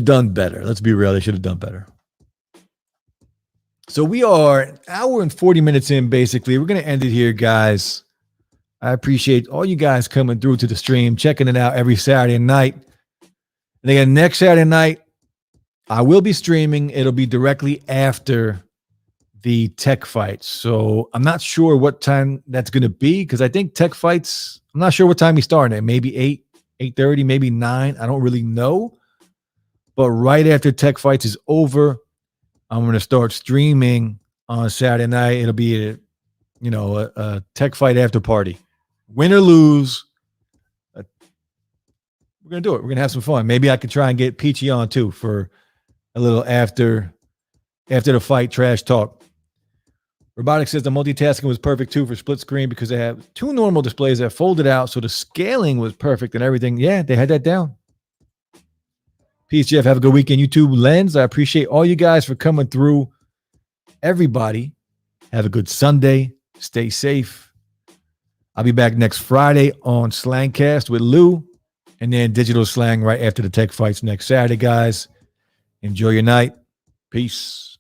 done better. Let's be real. They should have done better. So we are an hour and 40 minutes in, basically. We're going to end it here, guys. I appreciate all you guys coming through to the stream, checking it out every Saturday night. And again, next Saturday night, I will be streaming. It'll be directly after the tech fights. So I'm not sure what time that's going to be because I think tech fights, I'm not sure what time we start at. Maybe 8, 8:30, maybe 9. I don't really know. But right after tech fights is over, I'm going to start streaming on Saturday night. It'll be a tech fight after party. Win or lose, we're going to do it. We're going to have some fun. Maybe I could try and get Peachy on too for a little after the fight trash talk. Robotic says the multitasking was perfect too for split screen because they have 2 normal displays that folded out. So the scaling was perfect and everything. Yeah, they had that down. Peace, Jeff. Have a good weekend. YouTube Lens. I appreciate all you guys for coming through. Everybody, have a good Sunday. Stay safe. I'll be back next Friday on Slangcast with Lou, and then Digital Slang right after the tech fights next Saturday, guys. Enjoy your night. Peace.